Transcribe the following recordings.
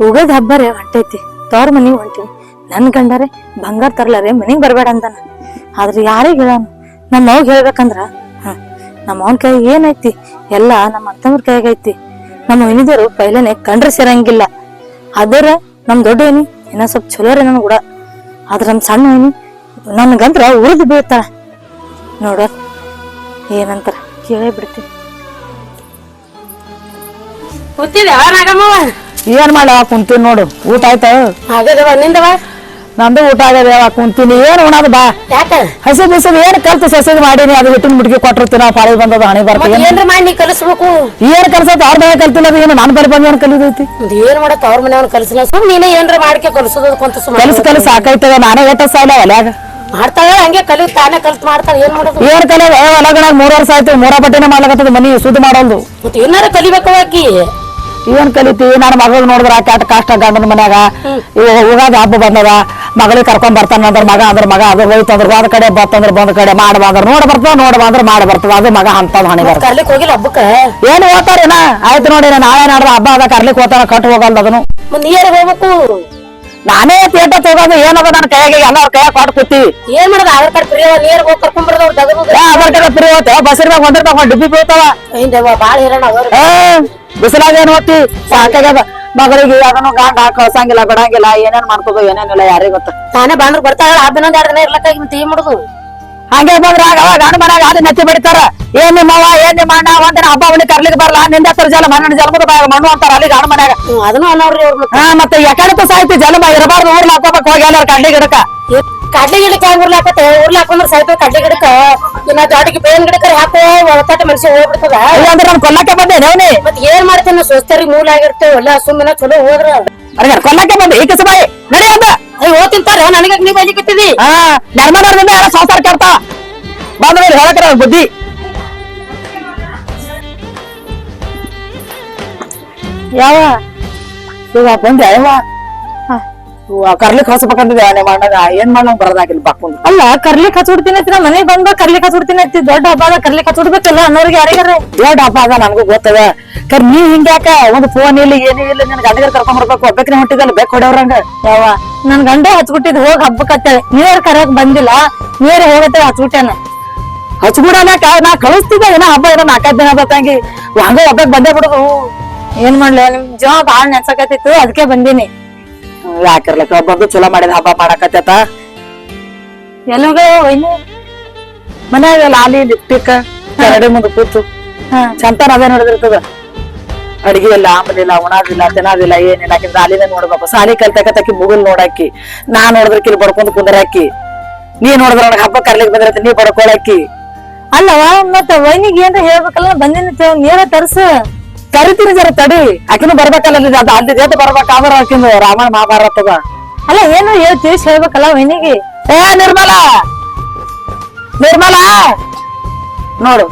ಉಗದ ಹಬ್ಬರೇ ಹೊಂಟೈತಿ, ತವ್ರ ಮನಿಗ್ ಹೊಂಟೀನಿ. ನನ್ ಗಂಡಾರೆ ಬಂಗಾರ ತರ್ಲಾರೆ ಮನಿಗ್ ಬರ್ಬೇಡ ಅಂತಾನ. ಆದ್ರೆ ಯಾರಿಗ ಹೇಳಾನು? ನಮ್ಮ ಅವ್ಗ ಹೇಳ್ಬೇಕಂದ್ರ ನಮ್ಮ ಅವನ್ ಕೈ ಏನೈತಿ? ಎಲ್ಲಾ ನಮ್ಮ ಅತ್ತಮ್ಮರ ಕೈಯಾಗ ಐತಿ. ನಮ್ಮ ವೈನಿದವರು ಪೈಲನೆ ಕಂಡ್ರೆ ಸೇರಂಗಿಲ್ಲ. ಅದರ ನಮ್ ದೊಡ್ಡ ವೈನಿ ಇನ್ನ ಸ್ವಲ್ಪ ಚಲೋರೇ ನನ್ ಕೂಡ. ಆದ್ರ ನಮ್ ಸಣ್ಣ ವೈನಿ ನನ್ಗಂದ್ರ ಉರಿದು ಬೀಳ್ತಾಳ. ನೋಡ ಏನಂತಾರ ಕೇಳೇ ಬಿಡ್ತೀನಿ. ಏನ್ ಮಾಡ ಕುಂತೀನಿ ನೋಡು. ಊಟ ಆಯ್ತ? ಆಗದವ ನಿಂದವ? ನಂದು ಊಟ ಆಗದ ಕುಂತೀನಿ. ಏನ್ ಉಣದ ಬಾ? ಯಾಕ ಹಸಿ ಬಿಸಿದ ಏನ್ ಕಲ್ತು ಸಸಿದ್ ಮಾಡೀನಿ. ಅದು ಹಿಟ್ಟಿನ ಮುಡ್ಗಿ ಕೊಟ್ಟಿರ್ತೀನ. ಪಾಳಿ ಬಂದದ ಹಣೆ ಬರ್ತದೆ. ಏನ್ರ ಮಾಡಿ ನೀ ಕಲಿಸ್ಬೇಕು. ಏನ್ ಕಲ್ಸತ್? ಅವ್ರ ಮನೆ ಕಲ್ತಿಲ್ಲ. ಅದು ಏನು ನನ್ ಬಳಿ ಬಂದ ಏನ್ ಕಲಿದೈತಿ? ಏನ್ ಮಾಡತ್ತ ಅವ್ರ ಮನೆಯವ್ನ ಕಲಿಸಿಲ್ಲ. ಸುಮ್ ನೀನೇ ಏನ್ರ ಮಾಡ್ಕೆ ಕಲಿಸೋದ ಕಲ್ಸ್ ಸಾಕೈತದ. ನಾನೇ ಏಟ ಸಾಲ ಒಲ್ಯಾಗ ಮಾಡ್ತಾಳ. ಹಂಗೆ ಕಲಿ ತಾನೇ ಕಲ್ತ್ ಮಾಡ್ತಾಳ. ಏನ್ ಮಾಡೋದು? ಏನ್ ಕಲಿ ಹೊಲಗಣಾಗ 3 ವರ್ಷ ಆಯ್ತು. 3 ಬಟ್ಟೆನೆ ಮಾಡ್ಲಕತ್ತದ. ಮನಿ ಸುದ್ದಿ ಮಾಡೋದು. ಮತ್ತೆ ಏನಾರ ಕಲಿಬೇಕಿ. ಏನ್ ಕಲಿತಿ? ನನ್ನ ಮಗಳು ನೋಡಿದ್ರ ಆಟ ಕಷ್ಟ ಗಂಡನ ಮನ್ಯಾಗ. ಹೋಗಾದ ಹಬ್ಬ ಬಂದದ. ಮಗಳಿಗೆ ಕರ್ಕೊಂಡ್ ಬರ್ತಾನ ಅಂದ್ರ ಮಗ ಅದ್ರ ಮಗ ಅದು ಹೋಯ್ತು ಅಂದ್ರ ಒಂದ್ ಕಡೆ ಬತ್ತಂದ್ರ ಬಂದ್ ಕಡೆ ಮಾಡ ಬಂದ್ರ ನೋಡ್ ಬರ್ತದ, ನೋಡ್ ಬಂದ್ರ ಮಾಡ ಬರ್ತದ. ಅದು ಮಗ ಅಂತದ್ ಹಣೆ ಬರ್ತದ. ಕರ್ಲಿಕ್ ಹೋಗಿಲ್ಲ ಹಬ್ಬಕ್ಕ? ಏನ್ ಹೋಗ್ತಾರೇನ? ಆಯ್ತು ನೋಡಿ ನಾಳೆ ನಾಡ್ದ ಹಬ್ಬ ಅದ ಕರ್ಲಿಕ್ ಹೋಗ್ತಾನ. ಕಟ್ ಹೋಗಲ್ದ ಅದನ್ನು. ನೀರ್ ಹೋಗ್ಬೇಕು. ನಾನೇ ತೇಟ ತಗೋದು ಏನದ ನನ್ನ ಕೈಯಾಗ ಎಲ್ಲ ಅವ್ರ ಕೈಯಾಗ ಕೊಟ್ಟು ಕೂತಿ. ಏನ್ ಮಾಡೋದು? ಆಧಾರ್ ಕಾರ್ಡ್ ಫ್ರೀ ನೀರ್ ಹೋಗಿ ಕರ್ಕೊಂಡ್ ಬರೋದು. ಆಧಾರ್ ಕಾರ್ಡ್ ಫ್ರೀ ಹೋಗ್ತೇವ. ಬಸ್ಸಿನಾಗ ಒಂದ್ ಡಿಬ್ಬಿ ಬೀಳ್ತಾವ. ಬಾಳ ಹೇರಣ ಅವ್ರು. ಬಿಸಿಲಾಗ ಏನ್ ಹೋಗ್ತಿ? ಸಾಕಾಗ್ಯದ. ಮಗಳಿಗೆ ಅದನ್ನು ಗಾಂಡ ಕಳ್ಸಂಗಿಲ್ಲ, ಬಿಡಂಗಿಲ್ಲ. ಏನೇನ್ ಮಾಡ್ತದೋ ಏನೇನಿಲ್ಲ ಯಾರಿಗ ಗೊತ್ತ. ತಾನೇ ಬಂದ್ರ ಬರ್ತಾಳ. ಹಬ್ಬನೊಂದ್ 2 ದಿನ ಇರ್ಲಕ್ಕ ಮತ್ತೆ ಏನ್ ಮಾಡುದು? ಹಂಗೆ ಬಂದ್ರ ಗಂಡ ಮನ್ಯಾಗ ಅದು ನೆತ್ತಿ ಬಿಡ್ತಾರ. ಏನ್ ನಿಮ್ಮವ್ವ ಏನ್ ನಿಮ್ಮ ಅಣ್ಣ ಒಂದಿನ ಹಬ್ಬ ಅವನಿಗೆ ಕರ್ಲಿಕ್ ಬರಲ್ಲ. ನಿಂದ ಹತ್ರ ಜಲ ಮಣ್ಣ ಜಲಮದ ಮಣ್ಣು ಅಂತಾರ ಅಲ್ಲಿ ಗಂಡ ಮನ್ಯಾಗ. ಅದನ್ನು ಅನ್ನೋರ್ರಿ ಅವ್ರ. ಮತ್ತೆ ಯಾಕಂತ ಸಾಯ್ತಿ ಜಲಮ ಇರಬಾರ್ದು. ಊರ್ಲ ಹಾಕೋಬೇಕು ಹೋಗಿ ಎಲ್ಲಾರ ಕಡ್ಲಿ ಗಿಡಕ. ಕಡ್ಲಿ ಗಿಡಕ್ಕೆ ಹೆಂಗ್ ಉರ್ಲಾಕತ್ತೆ? ಉರ್ಲಾಕಂದ್ರ ಸಾಯ್ತ ಕಡ್ಲಿ ಗಿಡಕ್ಕ. ಇನ್ನ ಜಾಟಿಗೆ ಬೇನ್ ಗಿಡಕ್ಕೆ ಹಾಕೋ ಒಳತಾಟ ಮನುಷ್ಯ ಹೋಗ್ಬಿಡ್ತದ. ಅಂದ್ರೆ ನಾನು ಕೊಲ್ಲಕ್ಕೆ ಬಂದೆ ನವ್ನಿ. ಮತ್ ಏನ್ ಮಾಡ್ತೇನೆ? ಸ್ವಸ್ಥರಿಗೆ ಮೂಲ ಆಗಿರ್ತೇವೆ ಎಲ್ಲ. ಸುಮ್ಮನೆ ಚಲೋ ಹೋದ್ರ ಕೊಲ್ಲಕ್ಕೆ ಬಂದೆ. ಈ ಕಸ ಬಾಯಿ ನಡಿ ಅಂತ ಹೋಗ್ತಿಂತಾರ. ನನಗ ನೀವ್ ಬೈಲಿಕತ್ತೀವಿ. ನರ್ಮದವ್ರದಿಂದ ಯಾರ ಸಂಸಾರ ಕೇಳ್ತಾ ಬಂದ ಮೇಲೆ ಹೇಳಕ್ರ ಬುದ್ಧಿ. ಯಾವ ಇವಾಗ ಬಂದೆ ಅಯ್ಯವ ಕರ್ಲಿಕ್ ಹಚ್ಬೇಕಂತಿದ್ದೆ. ನಿಮ್ಮ ಅಣ್ಣಗ ಏನ್ ಮಾಡ್ಲಂಗ್ ಬರೋದಾಗಿಲ್ಲ ಬಾಕೊಂಡ್. ಅಲ್ಲ ಕರ್ಲಿಕ್ ಹಚ್ಬಿಡ್ತೀನಿ ಐತಿ. ನಾ ಮನೆಗ್ ಬಂದ ಕರ್ಲಿಕ್ ಹಚ್ಬಿಡ್ತೀನಿ ಐತಿ. ದೊಡ್ಡ ಹಬ್ಬ ಅದ ಕರ್ಲಿಕ್ ಹಚ್ಬಿಡ್ಬೇಕಲ್ಲ ಅನ್ನೋರಿಗೆ ಯಾರಿಗಾರ. ದೊಡ್ಡ ಹಬ್ಬ ಅದ ನನ್ಗೂ ಗೊತ್ತದ. ಕರ್ ನೀ ಹಿಂಗ್ಯಾಕ ಒಂದು ಫೋನ್ ಇಲ್ಲ ಏನೂ ಇಲ್ಲ. ನಿನ್ ಗಂಡಗರ್ ಕರ್ಕೊಂಡ್ ಬರ್ಬೇಕು. ಒಬ್ಬಕಿನ ಹೊಂಟಿದಲ್ಲ ಬೇಕ್ ಹೊಡೆಯವ್ರಂಗ. ಯಾವ ನನ್ ಗಂಡ ಹಚ್ಬಿಟ್ಟಿದ್ ಹೋಗ್ ಹಬ್ಬಕ್ಕತ್ತೇಳಿ. ನೀರ್ ಕರೆಯಕ್ ಬಂದಿಲ್ಲ. ನೀರ್ ಹೋಗತ್ತೆ ಹಚ್ಬಿಟ್ಟೇನ. ಹಚ್ಬಿಡಲ್ಲ ನಾ ಕಳಿಸ್ತಿದ್ದೆ. ಏನೋ ಹಬ್ಬ ಏನೋ 4 ದಿನ ಬತ್ತಂಗಿ ಹಂಗ ಹಬ್ಬಕ್ ಬಂದೇ ಬಿಡುದು. ಏನ್ ಮಾಡ್ಲಿ? ನಿಮ್ ಜೀವ ಬಾಳ್ ನೆನ್ಸಕತ್ತಿತ್ತು ಅದಕ್ಕೆ ಬಂದೀನಿ. ಯಾಕಿರ್ಲಕ್ಕ ಬಂದು ಚಲೋ ಮಾಡಿದ ಹಬ್ಬ ಮಾಡಕತ್ತ. ಎಲ್ಲೋಗ ವೈನಿ? ಮನ್ಯಾಗ ಲಾಲಿ ಲಿಪ್ಟಿಕ್ ಕರಡಿ ಮುಂದೆ ಕೂತು ಚಂತನ ಅದೇ ನೋಡಿದಿರ್ತದ. ಅಡಿಗೆ ಇಲ್ಲ, ಆಂಬಲಿಲ್ಲ, ಉಣಾದಿಲ್ಲ, ತಿನ್ನೋದಿಲ್ಲ, ಏನಿಲ್ಲ. ಆಕಿನ ಸಾಲಿನ ನೋಡ್ಬೇಕು. ಸಾಲಿ ಕಲ್ತಕತ್ತಕಿ ಮುಗುಲ್ ನೋಡಾಕಿ. ನಾ ನೋಡಿದ್ರ ಕಿಲ್ ಬಡ್ಕೊಂಡ್ ಕುಂದರಾಕಿ. ನೀ ನೋಡಿದ್ರ ನನಗ್ ಹಬ್ಬ ಕರ್ಲಿಕ್ ಬಂದಿರತ್ತ ನೀ ಬಡ್ಕೊಳಕಿ. ಅಲ್ಲವ ಮತ್ತ ವೈನಿಗೆ ಏನ್ರ ಹೇಳ್ಬೇಕಲ್ಲ. ಬಂದಿನ ನೀರ ತರ್ಸ ಕರಿತೀನಿ ಜರ ತಡಿ. ಆಕಿನೂ ಬರ್ಬೇಕಲ್ಲ. ಅದು ಅಲ್ಲಿ ಜೊತೆ ಬರ್ಬೇಕಾದ್ರ ಆಕಿಂದು ರಾಮಾಯಣ ಮಹಾಭಾರತದ. ಅಲ್ಲ ಏನು ತಿಳಿಸಿ ಹೇಳ್ಬೇಕಲ್ಲ ವೈನಿಗೆ. ನಿರ್ಮಲಾ ನಿರ್ಮಲಾ ನೋಡು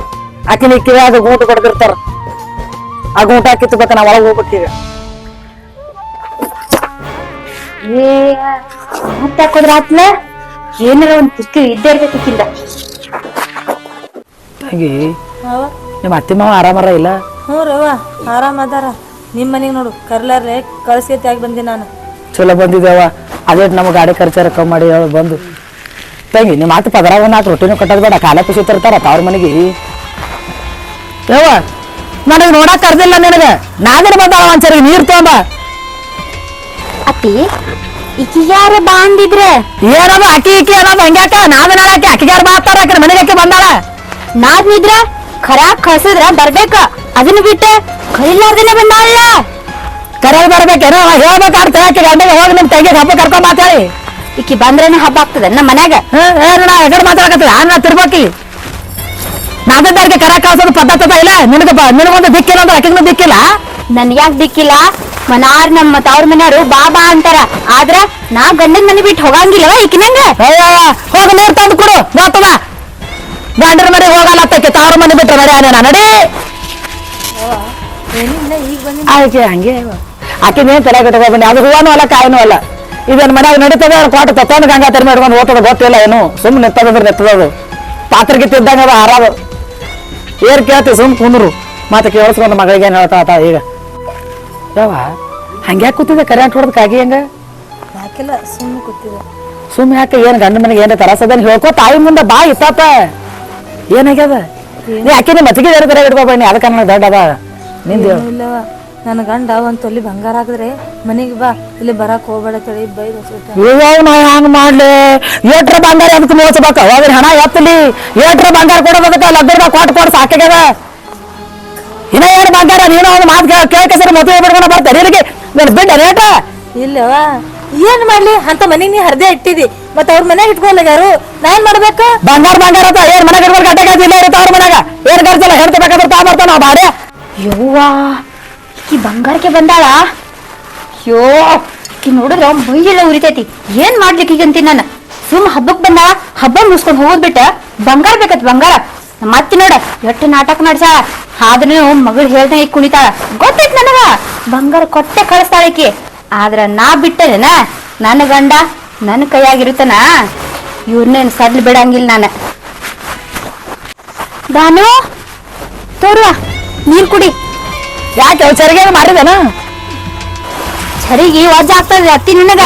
ಆಕಿನ ಕಿವ್ಯಾಗ ಗೂಟ ಕೊಡ್ತಿರ್ತಾರ. ಆ ಗೂಟ ಕಿತ್ಬೇಕ. ನಾವ್ ಒಳಗ್ ಹೋಗ್ಬೇಕೀಗ. ಹಾಕೋದ್ರ ಆತ್ಲ ಏನಾರ ಒಂದ್ ಪುಸ್ತಕ ಇದ್ದೇ ಇರ್ಬೇಕಿಂದ. ತಂಗಿ ನಿಮ್ಮ ಅತ್ತಿ ಮಾವ ಆರಾಮರ ಇಲ್ಲ? ಹ್ಞೂ ರವ ಆರಾಮ ಅದಾರ. ನಿಮ್ ಮನೆಗ್ ನೋಡು ಕರ್ಲಾರ್ರೆ ಕಳ್ಸ್ಕೇತಿ ಆಗಿ ಬಂದಿ ನಾನು. ಚಲೋ ಬಂದಿದ್ದೇವ. ಅದೇ ನಮ್ ಗಾಡಿ ಖರ್ಚಾರ ಕಮ್ಮಿ ಮಾಡಿ ಬಂದು. ತಂಗಿ ನಿಮ್ಮ ಮಾತು ಪದರ ಒಂದ್ ರೊಟ್ಟಿನೂ ಕಟ್ಟೋದ್ ಬೇಡ. ಕಾಲ ಖುಷಿ ತರ್ತಾರ ಅವ್ರ ಮನೆಗೆ. ಯವ್ವ ನನಗ್ ನೋಡಕ್ ಕರ್ದಿಲ್ಲ ನಿನಗ. ನಾವೇನ ಬಂದಾಳ ಒಂದ್ಸರಿ ನೀರ್ ತಗೊಂಬ. ಅತ್ತಿ ಈಕಿ ಯಾರ ಬಾ ಅಂದಿದ್ರೆ? ಏನದು ಅಕ್ಕಿ ಇಕ್ಕಿ ಅನ್ನೋದು ಹಂಗ್ಯಾಕ? ನಾವೇ ನಾಳಕ್ಕೆ ಅಕ್ಕಿಗಾರ ಮಾತಾರ. ಆಕಿ ಮನೆಗೆ ಅಕ್ಕಿ ಬಂದಾಳ. ನಾದ್ನಿದ್ರ ಖರಾಬ್ ಕಳ್ಸಿದ್ರ ಬರ್ಬೇಕ. ಅದನ್ನ ಬಿಟ್ಟೆ ಕೈಲಾರ್ದೇನೆ ಬಂದಾಳ. ಕರೆಯಲ್ಲಿ ಬರ್ಬೇಕೇನೋ ಹೇಳ್ಬೇಕಾಗ್ತದೆ. ಆಕಿ ಗಂಡಗೆ ಹೋಗಿ ನಿಮ್ ತಂಗಿ ಹಬ್ಬ ಕರ್ಕೊಂಡ್ ಮಾತಾಡಿ. ಈಕಿ ಬಂದ್ರೇನೆ ಹಬ್ಬ ಆಗ್ತದೆ ನಮ್ಮ ಮನ್ಯಾಗ. ಎಗಡೆ ಮಾತಾಡಕತ್ತಿಲ್ಲ ನಾ ತಿರ್ಬೇಕಿ. ನಾಗಂದಾರಿಗೆ ಕರ ಕಳ್ಸೋದು ಪದ್ಧತಿ ಇಲ್ಲ. ನಿನಗೊಂದು ದಿಕ್ಕಿಲ್ಲ ಅಂದ್ರೆ ಆಕಿಗೂ ದಿಕ್ಕಿಲ್ಲ. ನನ್ ಯಾಕೆ ದಿಕ್ಕಿಲ್ಲ? ಮನಾರ್ ನಮ್ಮ ತವ್ರ ಮನೆಯವರು ಬಾಬಾ ಅಂತಾರ. ಆದ್ರ ನಾ ಗಂಡನ ಮನೆ ಬಿಟ್ಟು ಹೋಗಂಗಿಲ್ಲವ ಈಕಿನಂಗ. ಹೋಗಿ ನೀರ್ ತಂದು ಕೊಡು. ಗೊತ್ತದ ಗಂಡನ ಮನೆ ಹೋಗಲ್ಲ ತಕ್ಕೆ ತವ್ರ ಮನೆ ಬಿಟ್ಟು ನಡಿ ಅನೇನ ನಡಿ. ಆಕೆ ಹಂಗೆ ಆಕಿನೇನ್ ತಲೆ ಕಟ್ಕೊ ಬನ್ನಿ. ಅದು ಹೂವನೂ ಅಲ್ಲ ಕಾಯಿನೂ ಅಲ್ಲ. ಇದೇನ್ ಮನ್ಯಾಗ ನಡೀತದೆ. ಕೊಟ್ಟು ತಕೊಂಡ್ ಗಂಗಾ ತರಿ ಮಾಡ್ಕೊಂಡು ಓದ್ತದ ಗೊತ್ತಿಲ್ಲ. ಏನು ಸುಮ್ಮನೆ ನೆತ್ತದಂದ್ರೆ ನೆತ್ತದದು. ಪಾತ್ರಕ್ಕೆ ತಿದ್ದಂಗ ಅದ ಹಾರದು. ಏರ್ ಕೇಳ್ತಿ ಸುಮ್ ಕುಂದ್ರು ಮತ್ತೆ ಕೇಳಿಸ್ಕೊಂಡ್ ಮಗಳಿಗೆ ಏನ್ ಹೇಳ್ತಾ ಈಗ ಯಾವ ಹಂಗ್ಯಾಕ್ ಕೂತಿದೆ ಕರೆಂಟ್ ಹೊಡೆದ್ ಕಾಗಿ ಹಂಗ ಯಾಕೆಲ್ಲ ಸುಮ್ಮನೆ ಕೂತಿದೆ. ಸುಮ್ ಯಾಕೆ ಏನ್ ಗಂಡ ಮನೆಗೆ ಏನ್ ತರಾಸದ ಹೇಳ್ಕೋ ತಾಯಿ ಮುಂದೆ ಬಾ ಇತ್ತಾತ ಏನಾಗ್ಯದ ನೀ ಯಾಕೆ ನಿಮ್ಮ ಮತ್ತಿಗೆ ಬೇರೆ ಬೇರೆ ಇಡ್ಬಾ ನೀ ಅದಕ್ಕೆ ನನಗೆ ದೊಡ್ಡ ಅದ ನಿಂದ ಇಲ್ಲವ ನನ್ನ ಗಂಡ ಒಂದ್ ತೊಲಿ ಬಂಗಾರ ಹಾಕಿದ್ರೆ ಮನೆಗೆ ಬಾ, ಇಲ್ಲಿ ಬರಾಕ್ ಹೋಗ್ಬೇಡ ತಳಿ ಬೈದ್ ಹಚ್ಬಿಟ್ಟ. ಇವಾಗ ನಾ ಹಂಗ ಮಾಡ್ಲಿ ಏಟ್ರ ಬಂಗಾರ ಅದಕ್ಕೆ ಮೋಸಬೇಕ ಅದ್ರ ಹಣ ಎತ್ತಲಿ ಏಟ್ರ ಬಂಗಾರ ಕೊಡೋದಕ್ಕೆ ಲಗ್ಗದ ಕೊಟ್ಟು ಸಾಕಾಗ್ಯದ. ಇನ್ನ ಏನ್ ಬಂಗಾರ ನೀನು ಒಂದು ಮಾತು ಕೇಳ್ಕಸರಿ ಮದುವೆ ಬಿಡ್ಕೊಂಡು ಬರ್ತಾರೆ ಇಲ್ಲಿಗೆ ನೀನು ಬಿಡ್ಡ ರೇಟ ಇಲ್ಲವ ಏನ್ ಮಾಡ್ಲಿ ಅಂತ ಮನೆಗ್ ನೀ ಹರ್ದೆ ಇಟ್ಟಿದಿ, ಮತ್ತ ಅವ್ರ ಮನೆಗ್ ಇಟ್ಕೊಲ್ಲಾರು ನಾ ಏನ್ ಮಾಡ್ಬೇಕ? ಬಂಗಾರ ಅಂತ ಏನ್ ಮನೆಗೆ ಇಟ್ಕೊಂಡು ಗಡ್ಡೆ ಇಲ್ಲ ಇರುತ್ತೆ ಅವ್ರ ಮನ್ಯಾಗ ಏನ್ ಖರ್ಚಲ್ಲ ಹೇಳ್ತಬೇಕಾದ್ರೆ ತಾ ಬರ್ತಾನ ನಾವು ಬಾಡೆ ಯವ್ವಾ ಈಕಿ ಬಂಗಾರಕ್ಕೆ ಬಂದಾಳ. ಯೋ ಈಕಿ ನೋಡಿದ್ರ ಮೈಯೆಲ್ಲ ಉರಿತೈತಿ. ಏನ್ ಮಾಡ್ಲಿಕ್ಕೆ ಈಗಂತೀನಿ ನಾನು ಸುಮ್ ಹಬ್ಬಕ್ ಬಂದಾಳ, ಹಬ್ಬ ಮುಗಿಸ್ಕೊಂಡ್ ಹೋಗ್ಬಿಟ್ಟ ಬಂಗಾರ ಬೇಕತ್ ಬಂಗಾರ. ಮತ್ತೆ ನೋಡ ಎಷ್ಟು ನಾಟಕ ನಡ್ಸಾಳ. ಆದ್ರೂ ಮಗಳು ಹೇಳ್ದಂಗ ಈಗ ಕುಣಿತಾಳ. ಗೊತ್ತೈತ್ ನನಗ ಬಂಗಾರ ಕೊಟ್ಟೆ ಕಳಿಸ್ತಾಳ ಈಕಿ. ಆದ್ರ ನಾ ಬಿಟ್ಟದೇನ ನನ್ನ ಗಂಡ ನನ್ನ ಕೈಯಾಗಿರುತ್ತನ ಇವ್ರನ್ನೇನು ಸಡ್ಲ್ ಬಿಡಂಗಿಲ್ಲ ನಾನು. ದಾನು ತೋರುವ ನೀರ್ ಕುಡಿ. ಯಾಕೆ ಚರಿಗೆ ಮಾಡಿದೇನ ಸರಿಗೆ ವಜ್ಜ ಆಗ್ತದೆ ಅತ್ತಿ ನಿನಗ.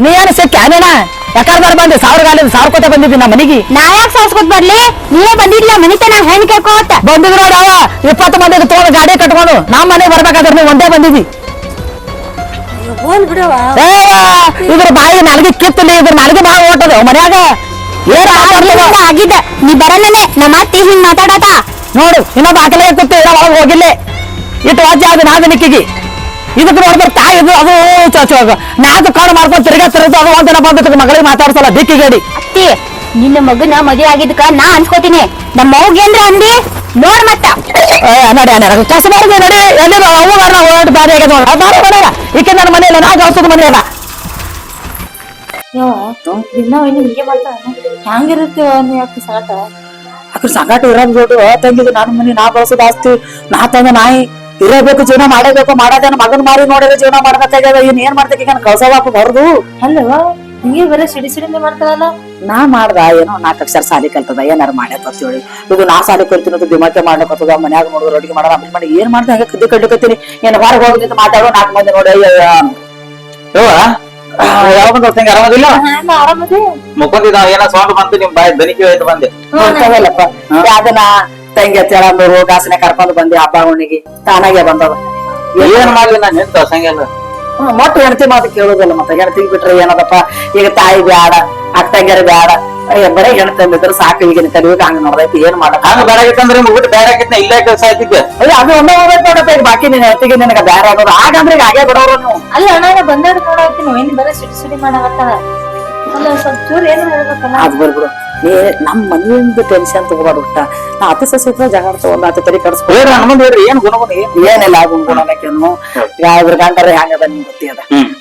ನೀ ಏನು ಸಿಕ್ಕಾನೇನ ಯಾಕಂದ್ರೆ ಬಂದೆ 1000 ಗಾಲಿ 1000 ಕೊಟ್ಟೆ ಬಂದಿದ್ದಿ ನಮ್ಮ ಮನೆಗೆ. ನಾ ಯಾಕೆ ಸಾಸ್ಕೊತ್ ಬರ್ಲಿ? ನೀವೇ ಬಂದಿರ್ಲಿಲ್ಲ ಮನಿತನ ಹೆಣ್ ಕೇಳ್ಕೋತ ಬಂದಿದ್ರು ನೋಡ 20 ಮಂದಿ ತಗೊಂಡು ಗಾಡಿ ಕಟ್ಕೊಂಡು ನಮ್ಮ ಮನೆಗೆ ಬರ್ಬೇಕಾದ್ರೆ ನೀವು ಒಂದೇ ಬಂದಿದ್ದಿ. ಹೋಲ್ ಬಿಡವ ಇದ್ರ ಬಾಯಿ ನನಗೆ ಕಿತ್ತಲಿ ಇದ್ರ ನನಗೆ ಬಾಯಿ ಓಟದ ಮನ್ಯಾಗ ಏನ್ ಆಗಿದ್ದ. ನೀ ಬರಲ್ಲನೆ ನಮ್ಮ ಅತ್ತಿ ಹಿಂಗ್ ಮಾತಾಡತ ನೋಡು ಇನ್ನೊಬ್ಬ ಆಕಲೆ ಕೂತು ಒಳಗೆ ಹೋಗಿಲ್ಲ ಇಟ್ಟು ವಾಜ್ಯ ಆದ ನಾದ ನಿಕ್ಕಿಗೆ ಇದಕ್ಕೆ ನೋಡಿದ್ರೆ ತಾಯಿ ಇದು ಅದು ನಾಲ್ಕು ಕಾಡು ಮಾಡ್ಕೊಂಡು ತಿರುಗತ್ತಿರೋದು ಅದು ಒಂದಿನ ಬಂದ ಮಗಳಿಗೆ ಮಾತಾಡ್ಸಲ್ಲ ದಿಕ್ಕಿಗೇಡಿ. ಅತ್ತಿ ನಿನ್ನ ಮಗನ ಮದುವೆ ಆಗಿದ್ದಕ್ಕ ನಾ ಅನ್ಸ್ಕೋತೀನಿ. ನಮ್ಮ ಅವ್ಗೆ ಅಂದ್ರ ಅಂದಿ ನೋಡ್ ಮತ್ತ ನಡಿ ಕಸ ಮಾಡಿದೆ ನಡಿ ಎಲ್ಲಿ ಓಡಾಟ ಬಾರಿ ಆಗ್ಯದ ನೋಡ ಬಾರಿ ಮನೆಯ ಈಕೆ ನನ್ನ ಮನೆಯಲ್ಲ ನಾ ಗಾಸದ ಮನೆಯಲ್ಲ ದಿನ ಹಿಂಗೆ ಮಾಡ್ತಾಳ. ಹ್ಯಾಂಗಿರ್ತೀವ ನೀ ಯಾಕೆ ಸಾಟ ಅದ್ರ ಸಂಗಾಟ ಇರೋದ್ ದೊಡ್ಡ ತಂಗಿದ್ದು ನನ್ನ ಮನೆ ನಾ ಬಳಸೋದು ಆಸ್ತಿ ನಾ ತಂದ ನಾಯಿ ಇರಬೇಕು ಜೀವನ ಮಾಡಬೇಕು ಮಾಡೋದೇನ ಮಗನ್ ಮಾರಿ ನೋಡಿದ್ರೆ ಜೀವನ ಮಾಡ್ಬೇಕಾಗ್ಯದ. ಏನ್ ಮಾಡ್ತೇಕ ಈಗ ಕಳ್ಸೋದಾಕ ಹೊರದು ಅಲ್ಲವ ಹಿಂಗೆ ಬರೀ ಸಿಡಿ ಮಾಡ್ತಾಳಲ್ಲ. ನಾ ಮಾಡ್ದ ಏನೋ 4 ಅಕ್ಷರ ಸಾಲಿ ಕಲ್ತದ ಏನಾರು ಮಾಡ್ಯತ್ತೇಳಿ ಇದು ನಾ ಸಾಲಿ ಕಲ್ತಿನದು ದಿಮಾಕೆ ಮಾಡ್ಲಕತ್ತದ ಮನ್ಯಾಗ ನೋಡಿದ್ರೆ ಅಡಿಗೆ ಮಾಡೋದು ಅಮ್ಮ ಮಾಡಿ ಏನ್ ಮಾಡ್ದೆ ಹಂಗ ಕದ್ದಿ ಕಡ್ಲಿಕತ್ತೀನಿ ಏನ್ ಹೊರಗೆ ಹೋಗಿದ್ದು ಮಾತಾಡೋ 4 ಮಂದಿ ನೋಡಿ ಯಾವ ಬಂದ ತಂಗಿ ಆರಾಮದಿಲ್ಲ ಆರಾಮದಿ ಮುಖಂದಿದ್ದ ಏನೋ ಸೌಂಡ್ ಬಂತು ನಿಮ್ ಬಾಯಿ ದನಿಕೆ ಹೋಯ್ತು ಬಂದೆ ಗೊತ್ತಾಗಲ್ಲಪ್ಪ ಅದನ್ನ ತಂಗಿ ತೆಳಂದೂರು ಗಾಸನೆ ಕರ್ಕೊಂಡು ಬಂದೆ ಹಬ್ಬ ಹುಣ್ಣಿಗೆ ತಾನಾಗೆ ಬಂದವ ಏನ್ ಮಾಡ್ಲಿ ನಾನ್ ನಿಂತ ಸಂಗೆಲ್ಲ ಮೊಟ್ಟ ಹೆಂಡತಿ ಮಾತು ಕೇಳುದಲ್ಲ ಮತ್ತೆ ಹೆಂಡತಿಗೆ ಬಿಟ್ರೆ ಏನದಪ್ಪ ಈಗ ತಾಯಿ ಬ್ಯಾಡ ಅಕ್ಕಂಗ್ಯಾರ ಬ್ಯಾಡ ಬರೀ ಹೆಣ್ತಂದಿದ್ರೆ ಸಾಕು ಈಗಿನ ಕಲಿಯುಗ ಹಂಗ ನೋಡೈತಿ ಏನ್ ಮಾಡಕ್ ಹಂಗ ಬೇಡಾಗಿತ್ತಂದ್ರೆ ಮುಗಿಟ್ಟು ಬೇಡಾಗಿತ್ನ ಇಲ್ಲೇ ಕೆಲಸ ಆಯ್ತಿದ್ದೆ ಅಯ್ಯ ಅದು ಒಂದೇ ಹೋಗ್ಬೇಕು ನೋಡಪ್ಪ ಈಗ ಬಾಕಿ ನಿನ್ ಹೆಂಡತಿಗೆ ನಿನಗ ಬ್ಯಾರ ಆಗೋದು ಆಗಂದ್ರೆ ಈಗ ಹಾಗೆ ಬಿಡೋರು ನೀವು ಅಲ್ಲ ಅಣ್ಣ ಬಂದಾಗ ನೋಡಾಕ್ತೀನಿ ಏನ್ ಬರೀ ಸಿಡಿ ಮಾಡಾಕತ್ತಾಳ. ಅಲ್ಲ ಸ್ವಲ್ಪ ಚೂರ್ ಏನ್ ಹೇಳ್ಬೇಕಲ್ಲ. ಅದ್ ಬರ್ಬಿಡು ನೀ ನಮ್ ಮನೆಯಿಂದ ಟೆನ್ಷನ್ ತಗೋಬಾರ್ದು ಬಿಟ್ಟ ನಾ ಅತಿ ಸಸಿತ್ರ ಜಗಳ ತಗೊಂಡ್ ಆತ ತಲೆ ಕಡಿಸ್ಬಿಡ ಹೇಳ್ರಿ ಹನುಮಂತ ಹೇಳ್ರಿ ಏನ್ ಗುಣಗುಣ ಏನಿಲ್ಲ ಗುಣಗುಣನಕ್ಕೇನು ಯಾವ್ದ್ರ ಗಂಡರ ಹೆಂಗದ ನಿಮ್ಗೆ ಗೊತ್ತಿ ಅದ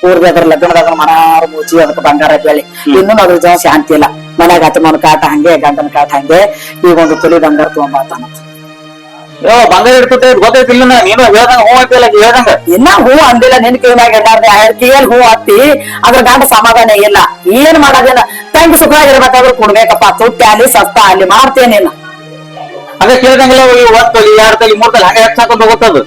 ಊರ್ದಾದ್ರ ಲಗ್ನದಾಗ ಮನಾರ ಮುಚ್ಚಿ ಅದಕ್ಕೆ ಬಂಗಾರ ಬೆಳಿ ಇನ್ನೂ ಅದ್ರ ಜನ ಶಾಂತಿ ಇಲ್ಲ ಮನ್ಯಾಗ ಹತ್ತಮನ ಕಾಟ ಹಂಗೆ ಗಂಡನ ಕಾಟ ಹಂಗೆ ಈಗ ಒಂದು ತೊಲಿ ಬಂಗಾರ ತಗೊಂಬಾತಾನ ಯೋ ಬಂಗಾರ ಇಡ್ತೈತೆ ಗೊತ್ತೈತಿಲ್ಲ ನೀನು ಹೇಳ್ದಂಗ ಹೂ ಅಂತಿಲ್ಲ ಹೇಳ್ದಂಗ ಇನ್ನ ಹೂ ಅಂದಿಲ್ಲ ನಿನ್ ಕಿವಿನಾಗ ಕಿವಿಯಲ್ಲಿ ಹೂ ಹತ್ತಿ ಅದ್ರ ಗಂಡ ಸಮಾಧಾನ ಇಲ್ಲ ಏನ್ ಮಾಡೋದಿಲ್ಲ ತಂಗಿ ಸುಖವಾಗಿರ್ಬೇಕಾದ್ರೂ ಕೊಡ್ಬೇಕಪ್ಪ ತುಟ್ಟಿ ಅಲ್ಲಿ ಸಸ್ತ ಅಲ್ಲಿ ಮಾಡ್ತೇನೇನ ಅದೇ ಕೇಳ್ದಂಗಿಲ್ಲ 1 ತೊಲಿ 2 ತೊಲಿ 3 ತೊಲಿ ಹಂಗ ಹೆಚ್ಚಾಕೊಂಡ್ ಹೋಗುತ್ತದು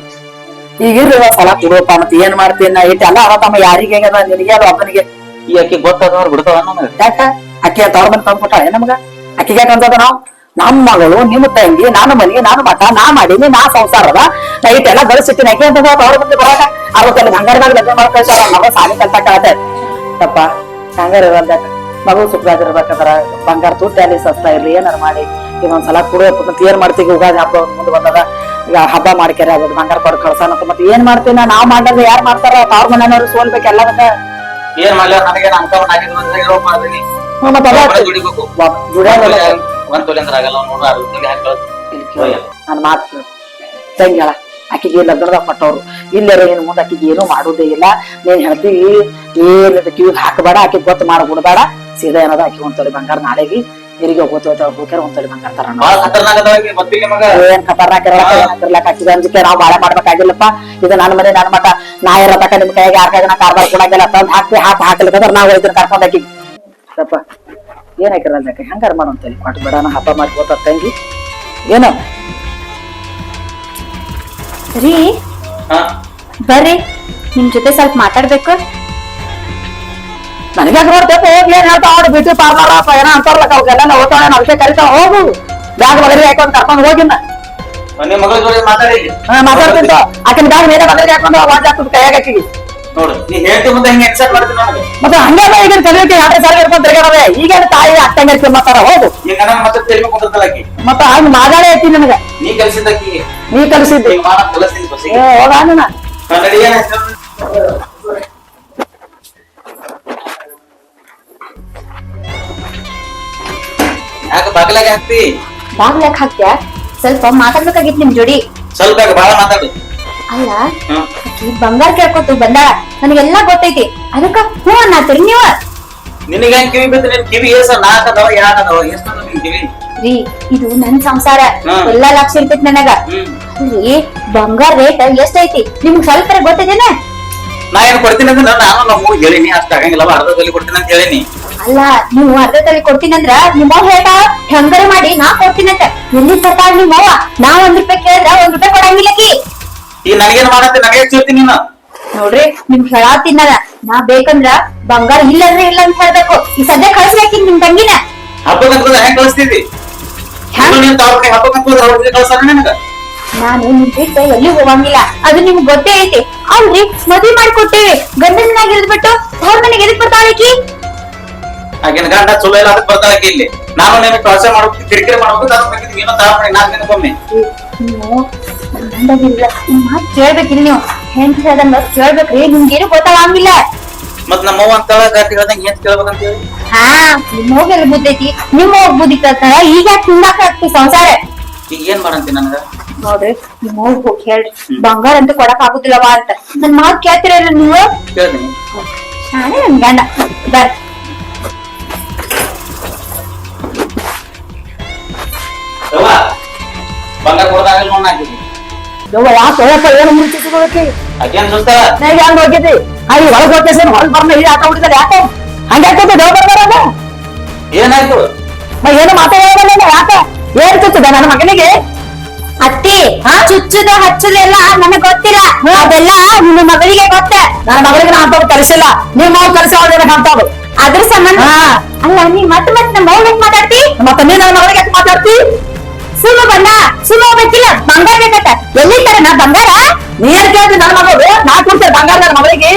ಈಗ ಇರ್ರಿ ಸಲ ಕೊಡುವಪ್ಪ ಮತ್ತೆ ಏನ್ ಮಾಡ್ತೇನ ಇಟ್ಟೆಲ್ಲ ಅವತ್ತಮ್ಮ ಯಾರಿಗೆ ಹೆಂಗದ ನಿನಗೆ ಅದು ಒಬ್ಬನಿಗೆ ಈ ಅಕ್ಕಿ ಗೊತ್ತಾದವ್ರು ಬಿಡ್ತಾವ ನನಗ ಯಾಕ ಅಕ್ಕಿ ತವ್ರ ಮನೆ ತಂದ್ಕೊಟ್ಟಾಳೆ ನಮ್ಗ ಅಕ್ಕಿಗೆ ಯಾಕಂತದ ನಾವು ನಮ್ಮ ಮಗಳು ನಿಮ್ಮ ತಂಗಿ ನಾನು ಮನೆಗೆ ನಾನು ಮಠ ನಾ ಮಾಡೀನಿ ನಾ ಸಂಸಾರದ ನೈಟ್ ಎಲ್ಲ ಗಳಿಸಿಟ್ಟಿನ ಅಕ್ಕಿ ಅಂತ ಅವ್ರ ಮುಂದೆ ಬರಾಕ 60 ಬಂಗಾರದಾಗ ಲಗ್ನ ಮಾಡ್ಕೊಳ್ತಾರ ಮಗ ಸಾಲಿ ಕಲ್ತಾಕ ತಪ್ಪ ಹಂಗಾರ ಇರೋದಾಗ ಮಗು ಸುಖವಾಗಿರ್ಬೇಕಾದ್ರ ಬಂಗಾರ ತುಟ್ಟಿ ಅಲ್ಲಿ ಸಸ್ತಾ ಇರ್ಲಿ ಏನಾರು ಮಾಡಿ ಇನ್ನೊಂದ್ಸಲ ಕುಡಿಯಪ್ಪ ಏನ್ ಮಾಡ್ತೀವಿ ಉಗಾದಿ ಹಬ್ಬ ಮುಂದೆ ಬಂದದ ಈಗ ಹಬ್ಬ ಮಾಡ್ಕ್ಯಾರ ಅದ್ ಬಂಗಾರ ಕೊಡ್ ಕಳ್ಸೋಣ ಮತ್ತೆ ಏನ್ ಮಾಡ್ತೀನ ನಾವ್ ಮಾಡಿದ್ರೆ ಯಾರು ಮಾಡ್ತಾರ ಅವ್ರ ಮನೆಯವ್ರು ಸೋಲ್ಬೇಕು ಎಲ್ಲದಕ್ಕ ಏನ್ ಮಾಡ್ಲಿ ನನಗೇನು ಅನ್ಕೊಂಡ್ ಆಗಿದ್ರು ಮಾಡ್ತೀನಿ ದುಡಿಬೇಕು 1 ತೊಲಿ ಅಂದ್ರೆ ಆಗಲ್ಲ 160 ತೊಲಿ ಹಾಕಿ ನನ್ ಮಾತು ತಂಗ್ಯಾಳ ಆಕಿಗೆ ಲಗ್ನದಾಗ ಕೊಟ್ಟವ್ರು ಇಲ್ಲರ ಏನ್ ಮುಂದೆ ಆಕಿಗೆ ಏನು ಮಾಡುದೇ ಇಲ್ಲ ನೀನ್ ಹೇಳ್ತೀವಿ ಏನಿದ ಕಿವಿಗೆ ಹಾಕಬೇಡ ಆಕಿಗೆ ಗೊತ್ತು ಮಾಡಬಿಡ್ಬೇಡ ಸೀದಾ ಏನದ ಆಕಿ 1 ತೊಲಿ ಬಂಗಾರ ನಾಳೆಗೆ ಹಿರಿಗೆ ಹೋಗ್ತಾರ 1 ತೊಲಿ ಬಂಗಾರ ತರ ಬಾಳ ಖತರ್ನಾಕ್ ಗೊತ್ತಿಲ್ಲ ಮಗ ಏನ್ ಖತರ್ನಾಕ್ ಇರಲಾಕ ಆಕಿಗೆ ಅಂಜಿಕೆ ನಾವ್ ಬಾಳೆ ಮಾಡ್ಬೇಕಾಗಿಲ್ಲಪ್ಪ ಇದು ನನ್ನ ಮನೆ ನನ್ನ ಮಠ ನಾ ಇರೋ ತಕ ನಿಮ್ ಕೈಗೆ ಯಾರ ಕೈಗೆ ನಾ ಕಾರ್ಬಾರ್ ಕೊಡಂಗಿಲ್ಲ ತಂದ್ ಹಾಕ್ಲಿಕ್ಕಂದ್ರ ನಾವ್ ಹೋಯ್ತೀನಿ ಕರ್ಕೊಂಡ್ ಆಕಿ ಸ್ವಲ್ಪ ಏನ್ ಹಾಕಿರಲ್ಲ ಹೆಂಗಾರ ಮಾಡೋಂತೇಳಿ ಕೊಟ್ಟು ಬಿಡೋಣ ಹಬ್ಬ ಮಾಡಿ ಹೋತ ತಂಗಿ ಏನೋ ರೀ ಬರ್ರಿ ನಿಮ್ ಜೊತೆ ಸ್ವಲ್ಪ ಮಾತಾಡ್ಬೇಕು. ನನಗೆ ನೋಡ್ತೇವೆ ಹೋಗಿ ಏನ್ ಹೇಳ್ತಾವ ಅವ್ರು ಬ್ಯೂಟಿ ಪಾರ್ಲರ್ ಏನೋ ಅಂತಾರಲ್ಲ ಅವ್ಗೆಲ್ಲ ಓದ್ತಾಳೆ ಅದಕ್ಕೆ ಕರಿತಾವ ಹೋಗು ಬ್ಯಾಗ್ ಬಗಲಿಗೆ ಹಾಕೊಂಡು ಕರ್ಕೊಂಡು ಹೋಗಿನ ನಿಮ್ ಮಗಳ ಜೋಡಿ ಮಾತಾಡಿ ಮಾತಾಡ್ತಿದ್ದ ಆಕಿನ ಬ್ಯಾಗ್ ಮೇಲೆ ಬಗಲಿಗೆ ಹಾಕೊಂಡು ವಾಜ್ ಹಾಕ್ತದ ಕೈಯಾಗ ಆಕಿಗೆ ನೋಡು ನೀ ಹೇಳ್ತಿ ಮುಂದೆ ಹಿಂಗೆ ಎಕ್ಸೆಪ್ಟ್ ಮಾಡ್ತೀನಿ ನನಗೆ ಮತ್ತೆ ಹಂಗೆಲ್ಲ ಈಗ ಕಲಿಯೋಕೆ 2 ಸಾಲ ಇರ್ಕೊಂಡು ತಿರ್ಗಾಡವೆ ಈಗ ತಾಯಿ ಅಟ್ಟಂಗೆ ಮಾತಾಡ ಹೋಗು ಈಗ ನನ್ನ ಮತ್ತೆ ತೆಲಿಮೆ ಕುಂತಲ್ಲ ಆಕಿ ಮತ್ತ ಹಂಗ ಮಾತಾಡೇ ಐತಿ ನನಗ ನೀ ಕಲಿಸಿದ್ದಕ್ಕಿ ನೀ ಕಲಿಸಿದ್ದಿ ಈಗ ಮಾಡಕ್ ಕಲಿಸ್ತೀನಿ ಬಸ್ಸಿಗೆ ಹೋಗಾನ ಕನ್ನಡಿ ಏನ ಯಾಕೆ ಬಾಗಿಲಾಗ ಹಾಕ್ತಿ ಬಾಗ್ಲಾಕ್ ಹಾಕ್ತ್ಯಾ? ಸ್ವಲ್ಪ ಮಾತಾಡ್ಬೇಕಾಗಿತ್ತು ನಿಮ್ ಜೋಡಿ. ಸ್ವಲ್ಪ ಬಾಳ ಮಾತಾಡು ಅಲ್ಲ ಹ್ಮ್ ಆಕಿ ಬಂಗಾರ ಕೇಳ್ಕೊತ ಬಂದಾಳ, ನನಗೆಲ್ಲಾ ಗೊತ್ತೈತಿ. ಅದಕ್ಕ ಹ್ಞೂ ಅನ್ನತ್ತೀರಿ ನೀವ. ನಿನಗೆ ಹೆಂಗ್ ಕಿವಿ ಬಿದ್ದು ನಿನ್ ಕಿವಿ ಏಸ 4 ಅದಾವ 2 ಅದಾವ ಎಷ್ಟು ಅದಾವ ನಿನ್ ಕಿವಿ ರೀ ಇದು ನನ್ ಸಂಸಾರ, ಎಲ್ಲಾ ಲಕ್ಷ ಇರ್ತೈತಿ ನನಗ. ಅಲ್ರಿ ಬಂಗಾರ ರೇಟ್ ಎಷ್ಟೈತಿ ನಿಮ್ಗ್ ಸ್ವಲ್ಪ ಗೊತ್ತಿದೇನ? ನಾ ಏನ್ ಕೊಡ್ತೀನಿ ಅಂದ್ರೆ ನಾನು ನಮ್ಮ ಹೇಳಿನಿ ಅಷ್ಟ ಆಗಂಗಿಲ್ಲ ಅರ್ಧದಲ್ಲಿ ಕೊಡ್ತೀನಿ ಅಂತ ಹೇಳಿನಿ. ಅಲ್ಲ ನೀವು ಅರ್ಧದಲ್ಲಿ ಕೊಡ್ತೀನಂದ್ರ ನಿಮ್ಮವ್ ಹೇಳ್ತಾ ಹೆಂಗಾರ ಮಾಡಿ ನಾ ಕೊಡ್ತೀನಂತ. ಎಲ್ಲಿ ತರ್ತಾಳ ನಿಮ್ಮವ್ವ? ನಾ 1 ರೂಪಾಯಿ ಕೇಳಿದ್ರ 1 ರೂಪಾಯಿ ಕೊಡಂಗಿಲ್ಲಕಿ. ಈಗ ನನಗೇನ್ ಮಾಡತ್ತೆ ನನಗೆ ಹೇಳ್ತೀನಿ ನೀನು ನೋಡ್ರಿ ನಿಮ್ಗ್ ಹೇಳಾತಿನ್ನಲ್ಲ, ನಾ ಬೇಕಂದ್ರ ಬಂಗಾರ ಇಲ್ಲಂದ್ರೆ ಇಲ್ಲ ಅಂತ ಹೇಳ್ಬೇಕು. ಈ ಸದ್ಯ ಕಳ್ಸ್ಬೇಕಿ ನಿಮ್ ತಂಗಿನ. ಹಬ್ಬಕ್ಕಂತ ಹೆಂಗ್ ಕಳಿಸ್ತಿದ್ದಿ ನೀನ್ ತಾವ್ ಹಬ್ಬಕ್ಕಂತ ಅವ್ರಿಗೆ ಕಳ್ಸಾರ ನಿನಗ ನಾನು ನಿಮ್ ಬಿಟ್ಟು ಎಲ್ಲಿ ಹೋಗಂಗಿಲ್ಲ, ಅದು ನಿಮ್ಗ್ ಗೊತ್ತೇ ಐತಿ. ಅಲ್ರಿ ಮದ್ವಿ ಮಾಡ್ಕೊಟ್ಟೇವಿ, ಗಂಡನ ಮನ್ಯಾಗ ಇರ್ದ್ಬಿಟ್ಟು ಅವ್ರ ಮನೆಗೆ ಎದಕ್ ಬರ್ತಾಳಕಿ? ಆಗಿನ ಗಂಡ ಚಲೋ ಇಲ್ಲ ಅದಕ್ಕೆ ಬರ್ತಾಳಕಿ ಇಲ್ಲಿ. ನಾನು ನಿನಗೆ ಕೆಲಸ ಮಾಡ್ಬೇಕು ಕಿರಿಕಿರಿ ಮಾಡ್ಬೇಕು ಅದ್ರ ಬಗ್ಗೆ ಏನೋ ತಾಳ್ಮೆ 4 ದಿನಕ್ಕೊಮ್ಮೆ ನೀವು ಗಂಡಗಿಲ್ಲ ಈ ಮಾತ್ ಕೇಳ್ಬೇಕಿಲ್ಲ. ನೀವು ಹೆಂಡತಿ ಹೇಳ್ದಂಗ ಕೇಳ್ಬೇಕ್ರಿ, ನಿಮ್ಗೇನು ಗೊತ್ತಾಗಂಗಿಲ್ಲ. ಮತ್ ನಮ್ಮ ಅವ್ವ ಅಂತಾಳ ಗಾತಿ ಹೇಳ್ದಂಗ ಏನ್ ಕೇಳ್ಬೇಕಂತ ಹೇಳಿ ಹಾ ನಿಮ್ಮೋಗೆಲ್ಲ ಬುದ್ಧೈತಿ, ನಿಮ್ಮ ಹೋಗ್ ಬುದ್ಧಿ ಕಳ್ತಾರ. ಈಗ ತಿನ್ನಾಕ ಆಗ್ತಿ ಸಂಸಾರ. ಈಗ ಏನ್ ಮಾಡಂತಿ ನನಗ ನೋಡ್ರಿ ನಿಮ್ಮ ಹೋಗಿ ಹೇಳ್ರಿ ಬಂಗಾರ ಅಂತ ಕೊಡಕ್ ಆಗುದಿಲ್ಲವಾ ಅಂತ. ನನ್ ಮಾತ್ ಕೇಳ್ತಿರಲ್ಲ ನೀವು? ಕೇಳ್ತೀನಿ ನಾನೇ ನನ್ ಗಂಡ ಬರ್ರಿ. ಯವ್ವ ಬಂಗಾರ ಕೊಡದಾಗಲ್ಲ ನೋಡ್ ಹಾಕಿದ್ವಿ ಯಾಕೆ ಏನು ಮುಚ್ಚಿಸ್ಕೋಬೇಕಿ ಅದೇನ್ ಸುಸ್ತಾಳ ನನಗೆ ಹೆಂಗ್ ಹೋಗಿದ್ದಿ ಹಾಗೆ ಒಳಗೆ ಹೋಗ್ತೇನೆ ಹೊರಗೆ ಬರ್ನ ಇಲ್ಲಿ ಹಾಕ ಬಿಟ್ಟಿದ್ದಾರೆ ಯಾಕೆ ಹಂಗೆ ಹಾಕೋದು ದೇವ್ ಬರ್ತಾರ ಏನಾಯ್ತು ಏನು ಮಾತಾಡೋದಲ್ಲ ಯಾಕೆ ಏನ್ ಚುಚ್ಚದ ನನ್ನ ಮಗನಿಗೆ ಅತ್ತಿ ಚುಚ್ಚುದ ಹಚ್ಚುದೆಲ್ಲ ನನಗ್ ಗೊತ್ತಿಲ್ಲ, ಅದೆಲ್ಲ ನಿಮ್ಮ ಮಗಳಿಗೆ ಗೊತ್ತ. ನನ್ನ ಮಗಳಿಗೆ ನಾ ಅಂತ ಕಲಿಸಿಲ್ಲ ನೀವು ಮಗು ಕಲಿಸಿ ಅವ್ರಿಗೆ ಕಾಣ್ತಾವು ಅದ್ರ ಸಂಬಂಧ ಅಲ್ಲ ನೀ ಮತ್ತೆ ನಮ್ಮ ಮೌನ ಮಾತಾಡ್ತಿ. ಮತ್ತೆ ನೀ ನನ್ನ ಮಗಳಿಗೆ ಯಾಕೆ ಮಾತಾಡ್ತಿ ಸುಮ್ಮ ಬಂದ ಸುಮ್ಮ ಹೋಗ್ಬೇಕಿಲ್ಲ, ಬಂಗಾರ ಬೇಕತ್ತ. ಎಲ್ಲಿರ್ತಾರ ನಾ ಬಂಗಾರ? ನೀರ್ ಕೇಳ್ತಿ ನನ್ನ ಮಗಳು ನಾ ಕೊಡ್ತೇನೆ ಬಂಗಾರ ನನ್ನ ಮಗಳಿಗೆ.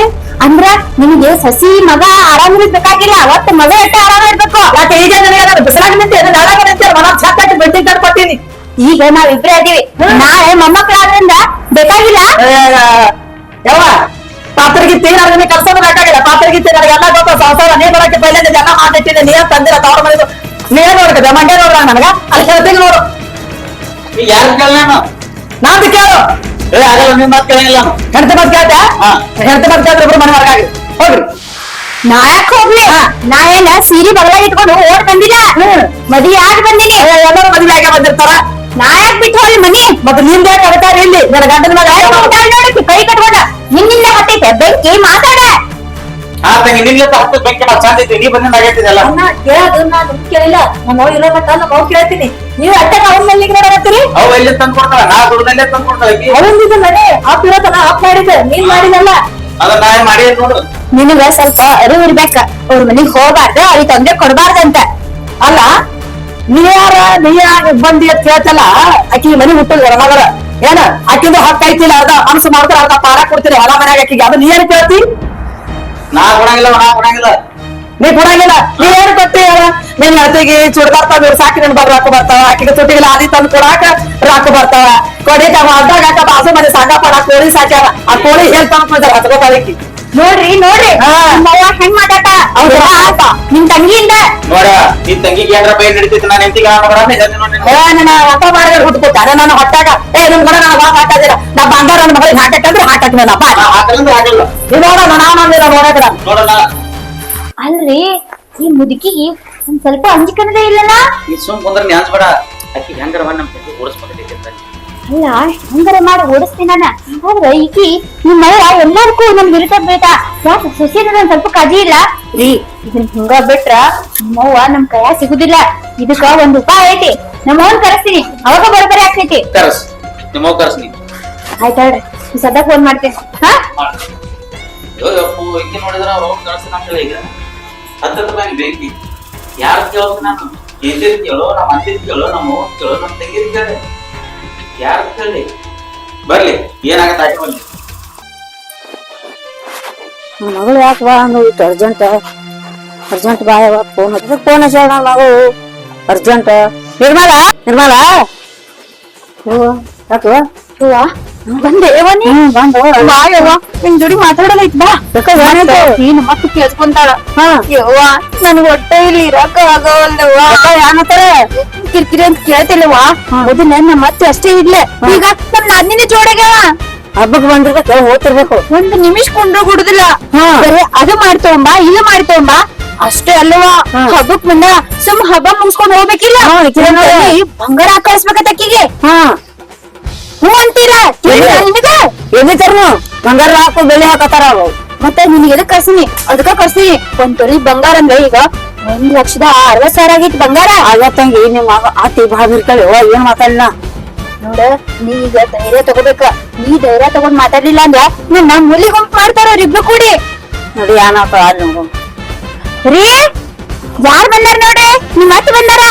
ಅಂದ್ರ ನಿಮ್ಗೆ ಸಸಿ ಮಗ ಆರಾಮಿರ್ಬೇಕಾಗಿಲ್ಲ, ಒಟ್ಟು ಮಗ ಎಟ್ಟ ಆರಾಮ ಇರ್ಬೇಕು. ಯಾಕೆ ಈಗ ನನಗೆ ಬಿಸಿಲಾಗ ನಿಂತೆ ನಾಳಾಗ ನಿಂತೆ ಮನ ಛಾತಾಕಿ ಬೆಟ್ಟಿಂಗ್ ಕೊಡ್ತೀನಿ. ಈಗ ನಾವಿಬ್ರೇ ಅದೀವಿ, ನಾಳೆ ಮೊಮ್ಮಕ್ಕಳಾದ್ರಿಂದ ಬೇಕಾಗಿಲ್ಲ. ಯಾವ ಪಾತ್ರಗಿತ್ತಿ ನನಗೆ ಕೆಲಸ ಬೇಕಾಗಿಲ್ಲ. ಪಾತ್ರಗಿತ್ತಿ ನನಗೆಲ್ಲ ಗೊತ್ತ ಸಂಸಾರ ನೀ ಬರಕ್ಕೆ ಪೈಲೆ ಎಲ್ಲ ಮಾತಾಡ್ತೀನಿ. ನೀರ್ ತಂದಿರ ತವ್ರ ಮನೆದು ನೀರ್ ನೋಡ್ತದೆ ಮಂಡ್ಯ ನೋಡ್ರ ನನಗ ಅಲ್ಲಿ ಹೇಳ್ತೀನಿ ನೋಡು. ಈಗ ಯಾರು ಕೇಳ ನಾನ್ ಕೇಳು ಆಗಲ್ಲ ನಿನ್ ಮಾತು ಕೇಳಂಗಿಲ್ಲ ಹೆಣ್ತಿ ಮತ್ ಕೇಳ್ತ ಹೆಣ್ತಿ ಮತ್ ಕೇಳ್ತಾರೆ ಇಬ್ರು ಮನೆ ಹೊರಗಾಗಿ ಹೋಗ್ರಿ. ನಾ ಯಾಕೆ ಹೋಗ್ಲಿ? ನಾ ಏನ ಸೀರೆ ಬಗಲಾಗ ಇಟ್ಕೊಂಡು ಓಡ್ ಬಂದಿಲ್ಲ, ಮದುವೆ ಆಗಿ ಬಂದಿನಿ. ಎಲ್ಲರೂ ಮದುವೆ ಆಗಿ ಬಂದಿರ್ತಾರ. ನಾ ಯಾಕೆ ಬಿಟ್ಟು ಹೋಗ್ಲಿ ಮನಿ? ಮತ್ತೆ ನಿಂದ ಯಾಕೆ ಅಧಿಕಾರ ಇಲ್ಲಿ ನನ್ನ ಗಂಡನ ಮಗ ನೋಡಕ್ಕೆ ಕೈ ಕಟ್ಕೊಂಡ ನಿನ್ನಿಂದ ಹತ್ತೈತೆ ಬೆಂಕಿ ಮಾತಾಡ. ಆ ತಂಗಿ ನಿನ್ಗೆ ಹತ್ತು ಬೆಂಕಿ ಮಾಡಿ ಚಂದ ಐತಿ ನೀ ಬಂದಿಂದ ಆಗೈತಿದೆಲ್ಲ ಕೇಳೋದು ನಾನು ಕೇಳಿಲ್ಲ. ನಮ್ಮ ಅವ್ವ ಇರೋ ಮಟ್ಟ ನಮ್ಮ ಅವ್ವ ಕೇಳ್ತೀನಿ. ನೀವು ಅಟ್ಟೆ ಅವ್ನ ಮಲ್ಲಿಗೆ ನೋಡಕತ್ತೀರಿ. ಅವ್ ಎಲ್ಲಿ ತಂದು ಕೊಡ್ತಾಳ ನಾ ದುಡ್ದಲ್ಲೇ ತಂದು ಕೊಡ್ತಾಳ ಅವನಿಂದ ಮನೆ ಆಪ್ ಇರೋತನ ಆಪ್ ಮಾಡಿದ್ದೆ ನೀನ್ ಮಾಡಿದಲ್ಲ. ಅದನ್ನ ನಾ ಮಾಡಿ ನೋಡು ನಿನಗ ಸ್ವಲ್ಪ ಅರಿವು ಇರ್ಬೇಕ, ಅವ್ರ ಮನಿಗ್ ಹೋಗ್ಬಾರ್ದು, ಅವ್ರಿಗೆ ತೊಂದ್ರೆ ಕೊಡ್ಬಾರ್ದಂತ. ಅಲ್ಲ ನೀ ಯಾರ ಬಂದಿ ಅಂತ ಹೇಳ್ತಲ್ಲ ಆಕಿ ಮನಿ ಹುಟ್ಟದ ಮಗಳ ಏನ ಆಕಿಂದ ಹಕ್ಕ ಐತಿಲ್ಲ ಅರ್ಧ ಮನಸ್ಸು ಮಾಡ್ತಾರೆ ಅರ್ಧ ಪಾರ ಕೊಡ್ತೀನಿ ಹೊಲ ಮನ್ಯಾಗ ಆಕಿಗೆ ಅದು ನೀ ಏನ್ ಕೇಳ್ತಿ? ನಾ ಕೊಡಂಗಿಲ್ಲ ನಾ ಕೊಡಂಗಿಲ್ಲ ನೀ ಕೊಡಂಗಿಲ್ಲ. ನೀ ಏನ್ ಕೊಟ್ಟಿ ನಿನ್ನ ಅತ್ತಿಗೆ ಚೂಡ್ದಾರ್ ತಂದು ಸಾಕಿ ನನ್ ಬರ್ ರಾಕು ಬರ್ತಾವ. ಆಕಿಗೆ ತುಟ್ಟಿಗೆಲ್ಲ ಆದಿ ತಂದು ಕೊಡಾಕ ರಾಕು ಬರ್ತಾವ. ಕೊಡಿಕ ಅಡ್ಡಾಗ ಹಾಕ ಬಾಸು ಮನೆ ಸಾಕ ಪಡ ಕೋಳಿ ಸಾಕ್ಯಾರ. ಆ ಕೋಳಿ ಹೇಳ್ ತಂದ್ಕೊಳ್ತಾರ ಹತ್ಕೋತಾಳಕಿ. ನೋಡ್ರಿ ನೋಡ್ರಿ ನಮ್ಮವ್ವ ಹೆಂಗ್ ಮಾತಾಟ ಆತ ನಿಮ್ ತಂಗಿಯಿಂದ. ನೋಡ ನಿನ್ ತಂಗಿಗೆ ಏನಾರ ಬೈ ನಡೀತೈತಿ ನಾನು ಎಂತಿಗೆ ನನ್ನ ಹೊಟ್ಟ ಮಾಡಿದ್ರೆ ಹುಟ್ಕೊತಾನೆ ನನ್ನ ಹೊಟ್ಟಾಗ ನಿಮ್ ಕಡೆ ನಾನು ಬಾ ಹಾಕಿದಿರ ನಾ ಬಂಗಾರ ನನ್ನ ಮಗಳಿಗೆ ಹಾಕಂದ್ರೆ ಹಾಕಿ ನನ್ನ ಅಪ್ಪ ಹಾಕಲ್ಲ ಆಗಲ್ಲ ನೀ ನೋಡೋಣ ನಾನು ನೋಡೋಣ ನೋಡೋಣ ಅಲ್ರಿ ಈ ಮುದುಕಿಗೆ ಒಂದ್ ಸ್ವಲ್ಪ ಅಂಜಿಕನದೇ ಇಲ್ಲಲ್ಲ? ನೀ ಸುಮ್ ಕುಂದ್ರ ನೀ ಅನ್ಸ್ಬೇಡ ಅಕ್ಕಿ ಹೆಂಗರ ನಮ್ ತಂಗಿ ಓಡಿಸ್ಬೇಕೈತಿ ಅಲ್ಲ ಹೆಂಗಾರ ಮಾಡಿ ಓಡಿಸ್ತೀನಿ ನಾನು. ಆದ್ರೆ ಈಕಿ ನಿಮ್ ಮಗಳ ಎಲ್ಲಾರ್ಗೂ ನಮ್ ವಿರುದ್ಧ ಬೇಟ ಯಾಕೆ ಸೊಸೆನ ಒಂದ್ ಸ್ವಲ್ಪ ಕಾಜಿ ಇಲ್ಲ ರೀ. ಇದನ್ ಹಿಂಗ ಬಿಟ್ರ ನಮ್ಮವ್ವ ನಮ್ ಕೈಯ ಸಿಗುದಿಲ್ಲ. ಇದಕ್ಕ ಒಂದ್ ಉಪಾಯ ಐತಿ, ನಮ್ಮವ್ವನ್ ಕರೆಸ್ತೀನಿ, ಅವಾಗ ಬರೋಬ್ಬರಿ ಆಗ್ತೈತಿ. ಕರ್ಸ್ ನಿಮ್ಮ ಕರ್ಸ್ ನೀ ಆಯ್ತಾಳ್ರಿ. ಸದ್ಯ ಫೋನ್ ಮಾಡ್ತೇನೆ ಹಾ ಅಪ್ಪು ಈಕೆ ನೋಡಿದ್ರ ಅವ್ರ ಕಳ್ಸಿದ ಅಂತ ಈಗ 10 ರೂಪಾಯಿ ಬೆಂಕಿ ಯಾರು ಕೇಳೋದು ನಾನು ಏನ್ ಕೇಳೋ ನಮ್ಮ ಅತ್ತೆ ಕೇಳೋ ನಮ್ಮ ಅವ್ವ ಕೇಳೋ ನಮ್ಮ ತಂಗಿರಿ ಕೇಳಿ ಯಾರು ಕೇಳಿ ಬರ್ಲಿ ಏನಾಗತ್ತ ಆಯ್ತು ಬರ್ಲಿ ಮಗಳು ಯಾಕೆ ಬಾ ಅಂದ್ ಅರ್ಜೆಂಟ್ ಬಾ ಫೋನ್ ಹಚ್ಚೋಣ ನಾವು ಅರ್ಜೆಂಟ್ ನಿರ್ಮಲಾ ಯಾಕವ ಬಂದೆ ಬಾಯವ್ವ ನಿನ್ ಜೋಡಿ ಮಾತಾಡೋದೈತ್ ಬಾ ನೀನ್ ಮತ್ತೆ ಕೇಳ್ಕೊಂತಾಳ ಯವ್ವ ನನ್ಗ ಹೊಟ್ಟೆ ಇಲ್ಲಿ ಇರಕ ಆಗವಲ್ದವ್ವ ಕಿರ್ಕಿರಿ ಅಂತ ಕೇಳ್ತಿಲ್ಲವ್ವ ಮೊದಲ ನಮ್ಮ ಮತ್ತೆ ಅಷ್ಟೇ ಇಡ್ಲೆ ಈಗ ನಮ್ ನಾದಿನಿ ಜೋಡಾಗ್ಯಾವ ಹಬ್ಬಕ್ ಬಂದಿರ್ಬೇಕು ಹೋಗ್ತಿರ್ಬೇಕು ಒಂದ್ ನಿಮಿಷ ಕೊಂಡ್ರು ಗುಡುದಿಲ್ಲ ಬರೀ ಅದು ಮಾಡ್ತವಂಬ ಇದು ಮಾಡ್ತವಂಬ ಅಷ್ಟೇ ಅಲ್ಲವಾ ಹಬ್ಬಕ್ ಬಂದ ಹಬ್ಬ ಮುಗಿಸ್ಕೊಂಡ್ ಹೋಗ್ಬೇಕಿಲ್ಲ ಬಂಗಾರ ಕಳಿಸ್ಬೇಕತ್ತ ಅಕ್ಕಿಗೆ ಹ್ಞೂ ಅಂತೀರ ಎಲ್ಲಿಕರ್ನು ಬಂಗಾರ ಹಾಕು ಬೆಲೆ ಹಾಕತಾರ ಅವು ಮತ್ತೆ ನಿನ್ಗೆ ಎದಕ್ ಕಳ್ಸಿನಿ ಅದಕ್ಕ ಕಳ್ಸಿನಿ ಒಂದ್ ತೊಲಿ ಬಂಗಾರ ಅಂದ್ರೆ ಈಗ 1,60,000 ಆಗೈತಿ ಬಂಗಾರ ಆಗತ್ತಂಗಿ ನಿಮ್ ಆತಿ ಭಾಳ ಇರ್ತಾಳೆ ಏನ್ ಮಾತಾಡಿಲ್ಲ ನೋಡ ನೀ ಈಗ ಧೈರ್ಯ ತಗೋಬೇಕ ನೀ ಧೈರ್ಯ ತಗೊಂಡ್ ಮಾತಾಡ್ಲಿಲ್ಲ ಅಂದ್ರ ನನ್ನ ಮುಲಿ ಗುಂಪು ಮಾಡ್ತಾರ ಅವ್ರಿಬ್ರು ಕೂಡಿ ನೋಡಿ ಏನಾತ ನಿಮ್ಗೆ ರೀ ಯಾರ್ ಬಂದಾರ ನೋಡ್ರಿ ನಿಮ್ ಮತ್ತೆ ಬಂದಾರ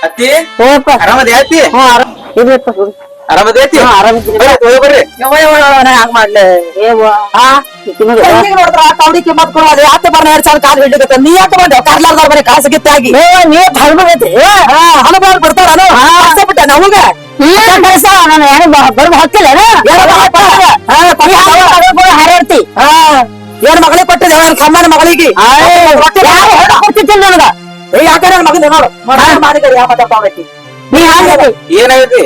ಅತ್ತಿ ಹೋಗಪ್ಪ ಆರಾಮದೇ ಅತ್ತಿ ಇರ್ಬೇಕು ಆರಾಮದೇ ಅತ್ತಿ ಆರಾಮಿದ್ದೀನಿ ಬರ್ರಿ ಹಂಗ್ ಮಾಡ್ಲೆ ಕೌಡಿ ಕಿಮ್ಮತ್ ಕೊಡೋದು ಯಾಕೆ ಬರ್ನ 2,000 ಕಾಲ್ ಹಿಡಿದತ್ತ ನೀ ಯಾಕೆ ಬಂದೆ ಕಾರ್ಲಾರ್ದವ್ರ ಬರೀ ಕಾಸು ಗಿತ್ತಾಗಿ ನೀ ಧರ್ಮಗೈತಿ ಹಲವಾರು ಬರ್ತಾರ ಬಿಟ್ಟೆ ನಮಗ ನಾನು ಏನು ಬರ್ಬ ಹಾಕಿಲ್ಲ ಹಾರಾಡ್ತಿ ಏನ್ ಮಗಳಿಗೆ ಕೊಟ್ಟಿದ್ದೆ ಕಮ್ಮನ ಮಗಳಿಗೆ ಕೊಡ್ತಿದ್ದಿಲ್ಲ ನನಗ ಯಾಕೆ ನನ್ನ ಮಗನ ನೋಡು ಮಾಡಿದ್ರೆ ಯಾವ ಮಾತಾಡ್ತಿ ನೀ ಹಾಗೆ ಏನಾಗೈತಿ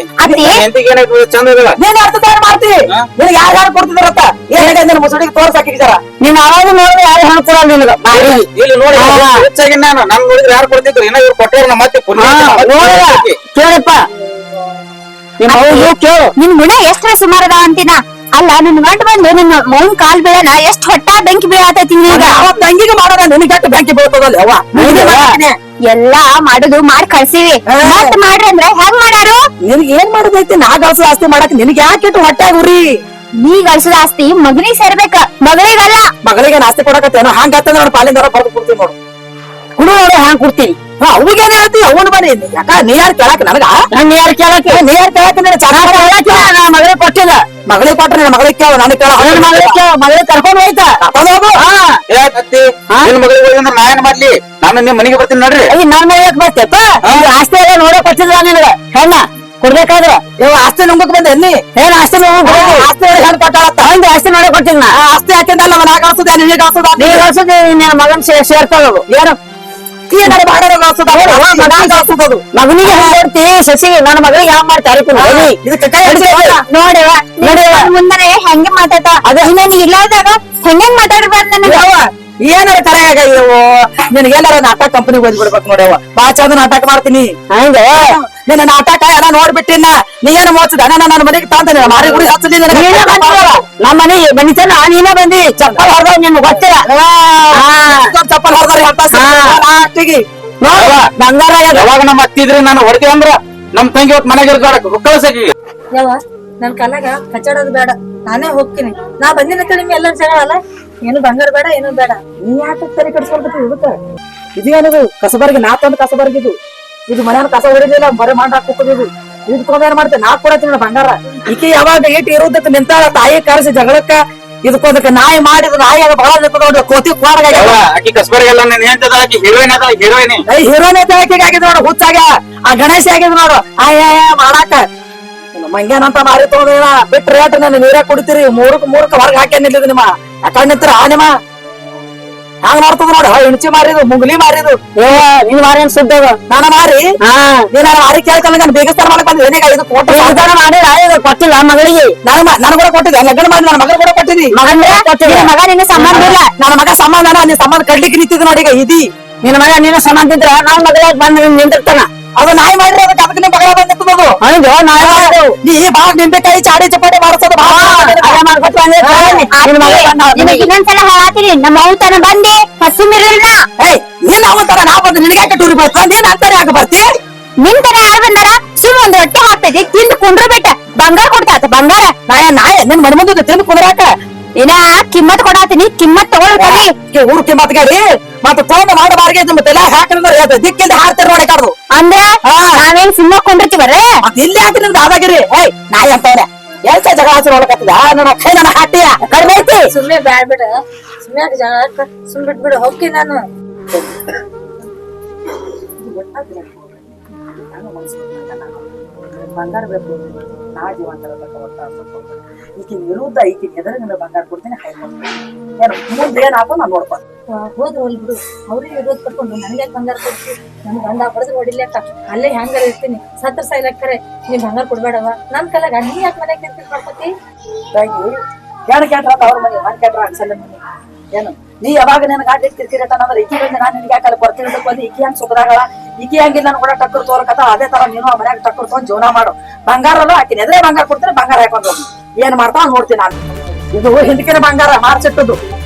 ಹೆಂಡತಿಗೆ ಏನಾಯ್ತು ಚಂದ ಇದಲ್ಲ ನೀನ್ ಅರ್ಥ ಮಾಡ್ತಿ ನಿನಗೆ ಯಾರು ಕೊಡ್ತಿದಾರತ್ತ ಏನಾಗಿದೆ ನಿನ್ನ ಮುಸುಡಿಗೆ ತೋರ್ಸಾಕಿದಾರ ನೀನ್ ಅವಾಗ ನೋಡಿದ್ರೆ ಯಾರು ಹಣ ಕೊಡಲ್ಲ ನಿನಗ ಇಲ್ಲಿ ನೋಡಿ ಹೆಚ್ಚಾಗಿ ನಾನು ನಮ್ ನೋಡಿದ್ರೆ ಯಾರು ಕೊಡ್ತಿದ್ರು ಇನ್ನ ಇವ್ರು ಕೊಟ್ಟವ್ರು ನಮ್ಮ ಮತ್ತೆ ಕೇಳಪ್ಪ ನಿಮ್ಮ ಅವ್ರು ಕೇಳು ನಿನ್ ಗುಣ ಎಷ್ಟ್ರ ಸುಮಾರ ಅದಾವ ಅಂತಿನ ಅಲ್ಲ ನನ್ ಗಂಟ ಬಂದು ನನ್ನ ಮೌನ್ ಕಾಲ್ ಬೀಳನ ಎಷ್ಟ್ ಹೊಟ್ಟ ಬೆಂಕಿ ಬೀಳತೈತಿ ಈಗ ತಂಗಿಗೆ ಮಾಡೋಣ ನಿನಗೆ ಬೆಂಕಿ ಬೀಳ್ತದಲ್ಲ ಅವ್ವ ಎಲ್ಲಾ ಮಾಡುದು ಮಾಡಿ ಕಳ್ಸಿವಿ ಮತ್ ಮಾಡ್ರಿ ಅಂದ್ರೆ ಹೆಂಗ್ ಮಾಡಾರು ನಿನ್ಗೆ ಏನ್ ಮಾಡೋದೈತಿ ನಾ ಗಳಿಸೋ ಆಸ್ತಿ ಮಾಡಕ್ ನಿನಗೆ ಯಾಕೆ ಇಟ್ಟು ಹೊಟ್ಟೆ ಉರಿ ನೀ ಗಳಿಸಿದ ಆಸ್ತಿ ಮಗನಿಗೆ ಸೇರ್ಬೇಕ ಮಗಳಿಗಲ್ಲ ಮಗಳಿಗೆ ಆಸ್ತಿ ಕೊಡಕತ್ತೇನೋ ಹಂಗತ್ತ ನೋಡ್ ಪಾಲಿಂದರ ಬರ್ದು ಕೊಡ್ತೀನಿ ನೋಡು ಕುಡು ಹ್ಯಾಂಗ್ ಕೊಡ್ತೀನಿ ಅವ್ಗೆ ಏನ್ ಹೇಳ್ತಿ ಅವನು ಬನ್ನಿ ಯಾಕ ನೀ ಯಾರು ಕೇಳಕ್ ನನಗ ನಾನು ಯಾರು ಕೇಳಕ್ಕೆ ನೀ ಯಾರು ಕೇಳಕ್ ನನ್ನ ಮಗಳೇ ಕೊಟ್ಟಿಲ್ಲ ಮಗಳಿಗೆ ಕೊಟ್ರೆ ನನ್ನ ಮಗಳಿಗೆ ಕೇಳ ನನಗೆ ಕೇಳ ನನ್ನ ಮಗಳೇ ಕರ್ಕೊಂಡು ಹೋಯ್ತಾ ಯಾಕತ್ತಿ ನಿನ್ ಮಗಳಿಗೆ ಅಂದ್ರೆ ನಾ ಏನ್ ಮಾಡ್ಲಿ ನಾನು ನಿಮ್ ಮನೆಗೆ ಬರ್ತೀನಿ ನೋಡ್ರಿ ನನ್ನ ಮಗಳಕ್ ಬರ್ತೇಪ ಆಸ್ತಿ ಎಲ್ಲ ನೋಡಕ್ ಕೊಟ್ಟಿಲ್ಲ ನಿನಗ ಹೆಣ್ಣ ಕೊಡ್ಬೇಕಾದ್ರ ಇವ ಆಸ್ತಿ ನುಂಗಕ್ ಬಂದೆ ನೀ ಏನ್ ಆಸ್ತಿ ಆಸ್ತಿ ಹೆಣ್ಣು ಕೊಟ್ಟಾಳತ್ತ ಹಂಗ ಆಸ್ತಿ ನೋಡಕ್ ಕೊಟ್ಟಿಲ್ಲ ಆಸ್ತಿ ಹಾಕಿದ್ದಲ್ಲ ನಾ ಗಳಿಸೋದ ನಿನಗೆ ಗಳಿಸೋದ ನೀ ಗಳಿಸೋದು ನಿನ್ನ ಮಗನ್ ಸೇರ್ಕೊಳ್ಳೋದು ಏನು ಏನಾರ ಮಾಡೋರು ಗಳಿಸೋದ ಮಗ ಗಳಿಸೋದು ಮಗನಿಗೆ ಕೊಡ್ತಿ ಶಶಿಗೆ ನನ್ನ ಮಗಳಿಗೆ ಯಾವ ಮಾಡ್ತಾರೆ ಇದಕ್ಕೆ ಕೈ ನೋಡವ ಮುಂದನೆ ಹೆಂಗೆ ಮಾತಾಡ್ತಾ ಅದು ನೀನ್ ಇಲ್ಲಾದಾಗ ಹೆಂಗ್ ಮಾತಾಡ್ಬಾರ್ದು ನನಗೆ ಏನಾರ ಕರೆಯಾಗ ಇವು ನಿನಗೆಲ್ಲಾರ ನಾಟಕ ಕಂಪನಿಗೆ ಓದ್ಬಿಡ್ಬೇಕು ನೋಡವ ಬಾಳ ಚಂದ ನಾಟಕ ಮಾಡ್ತೀನಿ ಹಂಗ ನಿನ್ನ ನಾಟಕ ಎಲ್ಲ ನೋಡ್ಬಿಟ್ಟಿನ ನೀ ಏನು ಮೋಸದ ನನ್ನ ಮನೆಗೆ ತಂದ ಮಾರಿ ಗುಡಿ ಹಚ್ಚಲಿ ನಮ್ಮ ಮನೆಗೆ ಬಂದಿತ್ತಲ್ಲ ನೀನೇ ಬಂದಿ ಚಪ್ಪಲ್ ಹೊರದ ನಿಮ್ಗೆ ಗೊತ್ತಿಲ್ಲ ಚಪ್ಪಲ್ ಹೊರದವ್ರಿ ಅಷ್ಟಿಗೆ ಬಂಗಾರ ಯಾವಾಗ ನಮ್ಮ ಹತ್ತಿದ್ರೆ ನಾನು ಹೊಡ್ತೀವಿ ಅಂದ್ರ ನಮ್ ತಂಗಿ ಹೊತ್ತು ಮನೆಗೆ ಕಳ್ಸಕಿ ಯಾವ ನನ್ ಕಲ್ಲಾಗ ಕಚ್ಚಾಡೋದು ಬೇಡ ನಾನೇ ಹೋಗ್ತೀನಿ ನಾ ಬಂದಿನ ನಿಮ್ಗೆ ಎಲ್ಲರೂ ಜಗಳ ಏನು ಬಂಗಾರ ಬೇಡ ಏನು ಬೇಡ ನೀ ಯಾಕೆ ತಲೆ ಕಟ್ಸ್ಕೊಳ್ಬೇಕು ಇದಕ್ಕ ಇದೇನದು ಕಸಬರ್ಗಿ ನಾ ತಂದು ಕಸಬರ್ಗಿದು ಇದು ಮನೆಯನ್ನ ಕಸ ಹೊಡಿಲಿಲ್ಲ ಬರೀ ಮಾಡಿ ಹಾಕೋದು ಇದು ತಗೊಂಡ್ ಏನ್ ಮಾಡ್ತೇನೆ ನಾ ಕೊಡತ್ತೀನಿ ಬಂಗಾರ ಈಕೆ ಯಾವಾಗ ಏಟ್ ಇರೋದಕ್ಕೆ ನಿಂತಾಳ ತಾಯಿ ಕರೆಸಿ ಜಗಳಕ್ಕ ಇದಕ್ಕೊಂದಕ್ಕೆ ನಾಯಿ ಮಾಡಿದ್ರು ನಾಯಿ ಬಹಳ ನಿಂತ ನೋಡ್ರಿ ಕೋತಿ ಆಕಿ ಕಸ್ಬರ್ಗೆಲ್ಲ ಹೇಳ್ತದ ಆಕಿ ಹೀರೋಯಿನ್ ಅದ ಹೀರೋಯಿನ್ ಹೀರೋನೇ ಆಕಿಗೆ ಆಗಿದ್ ನೋಡು ಹುಚ್ಚಾಗ ಆ ಗಣೇಶ ಆಗಿದ್ ನೋಡು ಆಯ ಮಾಡಾಕ ಮಂಗ್ಯಾನಂತ ಮಾರಿ ತಗೊಂಡ ಬಿಟ್ಟು ರೇಟ್ ನಾನು ನೀರೇ ಕುಡಿತೀರಿ ಮೂರಕ್ಕೆ ಹೊರಗೆ ಹಾಕಿ ನಿಲ್ಲಿದ್ ನಿಮ್ಮ ಕಣ್ಣಿತ್ರ ನಿಮ್ಮ ಹಂಗ ಮಾಡ್ತದ ನೋಡ ಇಣಚಿ ಮಾರಿದು ಮುಂಗ್ಲಿ ಮಾರಿದು ನೀನ್ ಮಾರೇನ್ ಸುದ್ದ ನಾನ ಮಾರಿ ನೀನ ಮಾರಿ ಕೇಳ್ಕೊಂಡ ನಾನು ಬೇಗಸ್ತಾರ ಮಾಡಕ್ ಬಂದ ಏನಾಗ ಇದು ಕೋಟ ಮಾಡಿ ಕೊಟ್ಟಿಲ್ಲ ಮಗಳಿಗೆ ನನ್ ಕೂಡ ಕೊಟ್ಟಿದ್ದೆ ಲಗ್ನ ಮಾಡಿ ನನ್ನ ಮಗ ಕೂಡ ಕೊಟ್ಟಿದ್ದಿ ಮಗ ನಿನ್ನ ಸಂಬಂಧ ಇಲ್ಲ ನನ್ನ ಮಗ ಸಂಬಂಧ ನೀನ್ ಸಂಬಂಧ ಕಡ್ಲಿಕ್ಕೆ ನಿಂತಿದ್ ನೋಡಿ ಈಗ ಇದಿ ನಿನ್ನ ಮಗ ನೀನು ಸಂಬಂಧ ಇದ್ರ ನಾವ್ ಮಗಳಾಗ ಬಂದ್ ನಿಂತಿರ್ತಾನ ಅದು ನಾಯಿ ಮಾಡ್ರಿ ಅದಕ್ಕೆ ನಿಮ್ ಮಗಳ ಬಂದ್ ನಿಂತದು ಹೌದು ನಾವ್ ನೀ ಬಾಳ ನಿಂಬೆಕಾಯಿ ಚಾಡಿ ಚಪಾಟಿ ಮಾಡಿಸೋದು ಇನ್ನೊಂದ್ಸಲ ಹೇಳಾತೀನಿ ನಮ್ಮ ಔತನ ಬಂದಿ ಹಸುಮಿರಲ್ನ ನೀನ್ ಅವತ್ತರ ನಾ ಬಂದು ನಿನಗೆ ಯಾಕೆ ಟೂರಿ ಬರ್ತಾ ನೀನ್ ಅಂತಾರೆ ಯಾಕೆ ಬರ್ತಿ ನಿನ್ ತರ ಯಾರು ಬಂದಾರ ಸುಮ್ ಒಂದ್ ಹೊಟ್ಟೆ ಹಾಕ್ತೈತಿ ತಿಂದು ಕುಂಡ್ರು ಬಿಟ್ಟ ಬಂಗಾರ ಕೊಡ್ತಾಳ ಆತ ಬಂಗಾರ ನಾಯ ನಿನ್ ಮನೆ ಮುಂದೆ ತಿಂದು ಕುಂದ್ರಾಕ ಇನ್ನ ಕಿಮ್ಮತ್ ಕೊಡಾತೀನಿ ಕಿಮ್ಮತ್ ತಗೊಳ್ತಾನಿ ಊರ್ ಕಿಮ್ಮತ್ ಗಾಡಿ ಮತ್ತ ತಗೊಂಡ್ ಮಾಡಬಾರ್ಗೆ ನಿಮ್ಮ ತಲೆ ಹಾಕಿದ್ರೆ ದಿಕ್ಕಿಂದ ಹಾರ್ತಾರ ನೋಡಿ ಕಾಡ್ದು ಅಂದ್ರೆ ನಾವೇನ್ ಸುಮ್ಮ ಕೊಂಡಿರ್ತೀವರೇ ಮತ್ ಇಲ್ಲಿ ಹಾಕಿ ನಿಮ್ದು ಆದಾಗಿರಿ ಏಯ್ ನಾಯಿ ಅಂತವ್ರೆ ಎಲ್ಸ ಜಗಳ ಹಚ್ಚಿ ನೋಡಕತ್ತಿದ ನನ್ನ ಕೈ ನನ್ನ ಹಾಟಿಯ ಕಡಿಮೆ ಐತಿ ಸುಮ್ನೆ ಬ್ಯಾಡ್ಬಿಡ ಸುಮ್ನೆ ಜಗಳ ಸುಮ್ ಬಿಟ್ಬಿಡು ಹೋಗಿ ನಾನು ಬಂಗಾರ ಬೇಕು ನಾ ಜೀವಂತ ಈಕಿನ ವಿರುದ್ಧ ಈಕಿನ ಎದುರು ಬಂಗಾರ ಕೊಡ್ತೀನಿ ಏನು ಮುಂದೆ ಏನಾಗೋ ನಾನು ನೋಡ್ಕೊಂಡು ಹೋದ್ರು ಹೋಲ್ ಬಿಡು ಅವ್ರಿಗೆ ವಿರೋಧ ಕಟ್ಕೊಂಡು ನನಗೆ ಬಂಗಾರ ಕೊಡ್ತಿ ನನ್ ಗಂಡ ಹೊಡೆದ್ರೆ ಹೊಡಿಲಿಕ್ಕ ಅಲ್ಲೇ ಹೆಂಗಾರ ಇರ್ತೀನಿ ಸತ್ರ ಸಾಯ್ಲಕ್ಕರೆ ನೀವ್ ಬಂಗಾರ ಕೊಡ್ಬೇಡವ ನನ್ ಕಲಾಗ ನೀ ಯಾಕೆ ಮನೆ ಕೆಲ್ಸ ಮಾಡ್ಕೊತಿ ಹೆಣ್ ಕೆಟ್ರ ಅವ್ರ ಮನೆ ಮನ್ ಕೆಟ್ರ ಅನ್ಸಲ್ಲ ಮನೆ ಏನು ನೀ ಯಾವಾಗ ನನ್ ಗಾಡಿ ಕಿರ್ಕಿರತಾನಂದ್ರೆ ಈಕಿ ಬಂದು ನಾನು ನಿನ್ಗೆ ಯಾಕಲ್ಲ ಬರ್ತಿರೋದಕ್ಕೆ ಬಂದು ಈಕಿ ಹಂಗ್ ಸುಖದಾಗಳ ಈಕಿ ಹಂಗಿಲ್ಲ ನಾನು ಕೂಡ ಟಕ್ಕರ್ ತೋರಕತ್ತ ಅದೇ ತರ ನೀನು ಮನ್ಯಾಗ ಟಕ್ಕರ್ ತಗೊಂಡ್ ಜೀವನ ಮಾಡು ಬಂಗಾರಲ್ಲ ಹಾಕಿನಿ ಎದ್ರೆ ಬಂಗಾರ ಕೊಡ್ತೀನಿ ಬಂಗಾರ ಹಾಕೊಂಡು ಏನ್ ಮಾಡ್ತಾ ನೋಡ್ತೀನಿ ನಾನು ಇದು ಹಿಂದಕಿನ ಬಂಗಾರ ಮಾರ್ಸಿಟ್ಟದು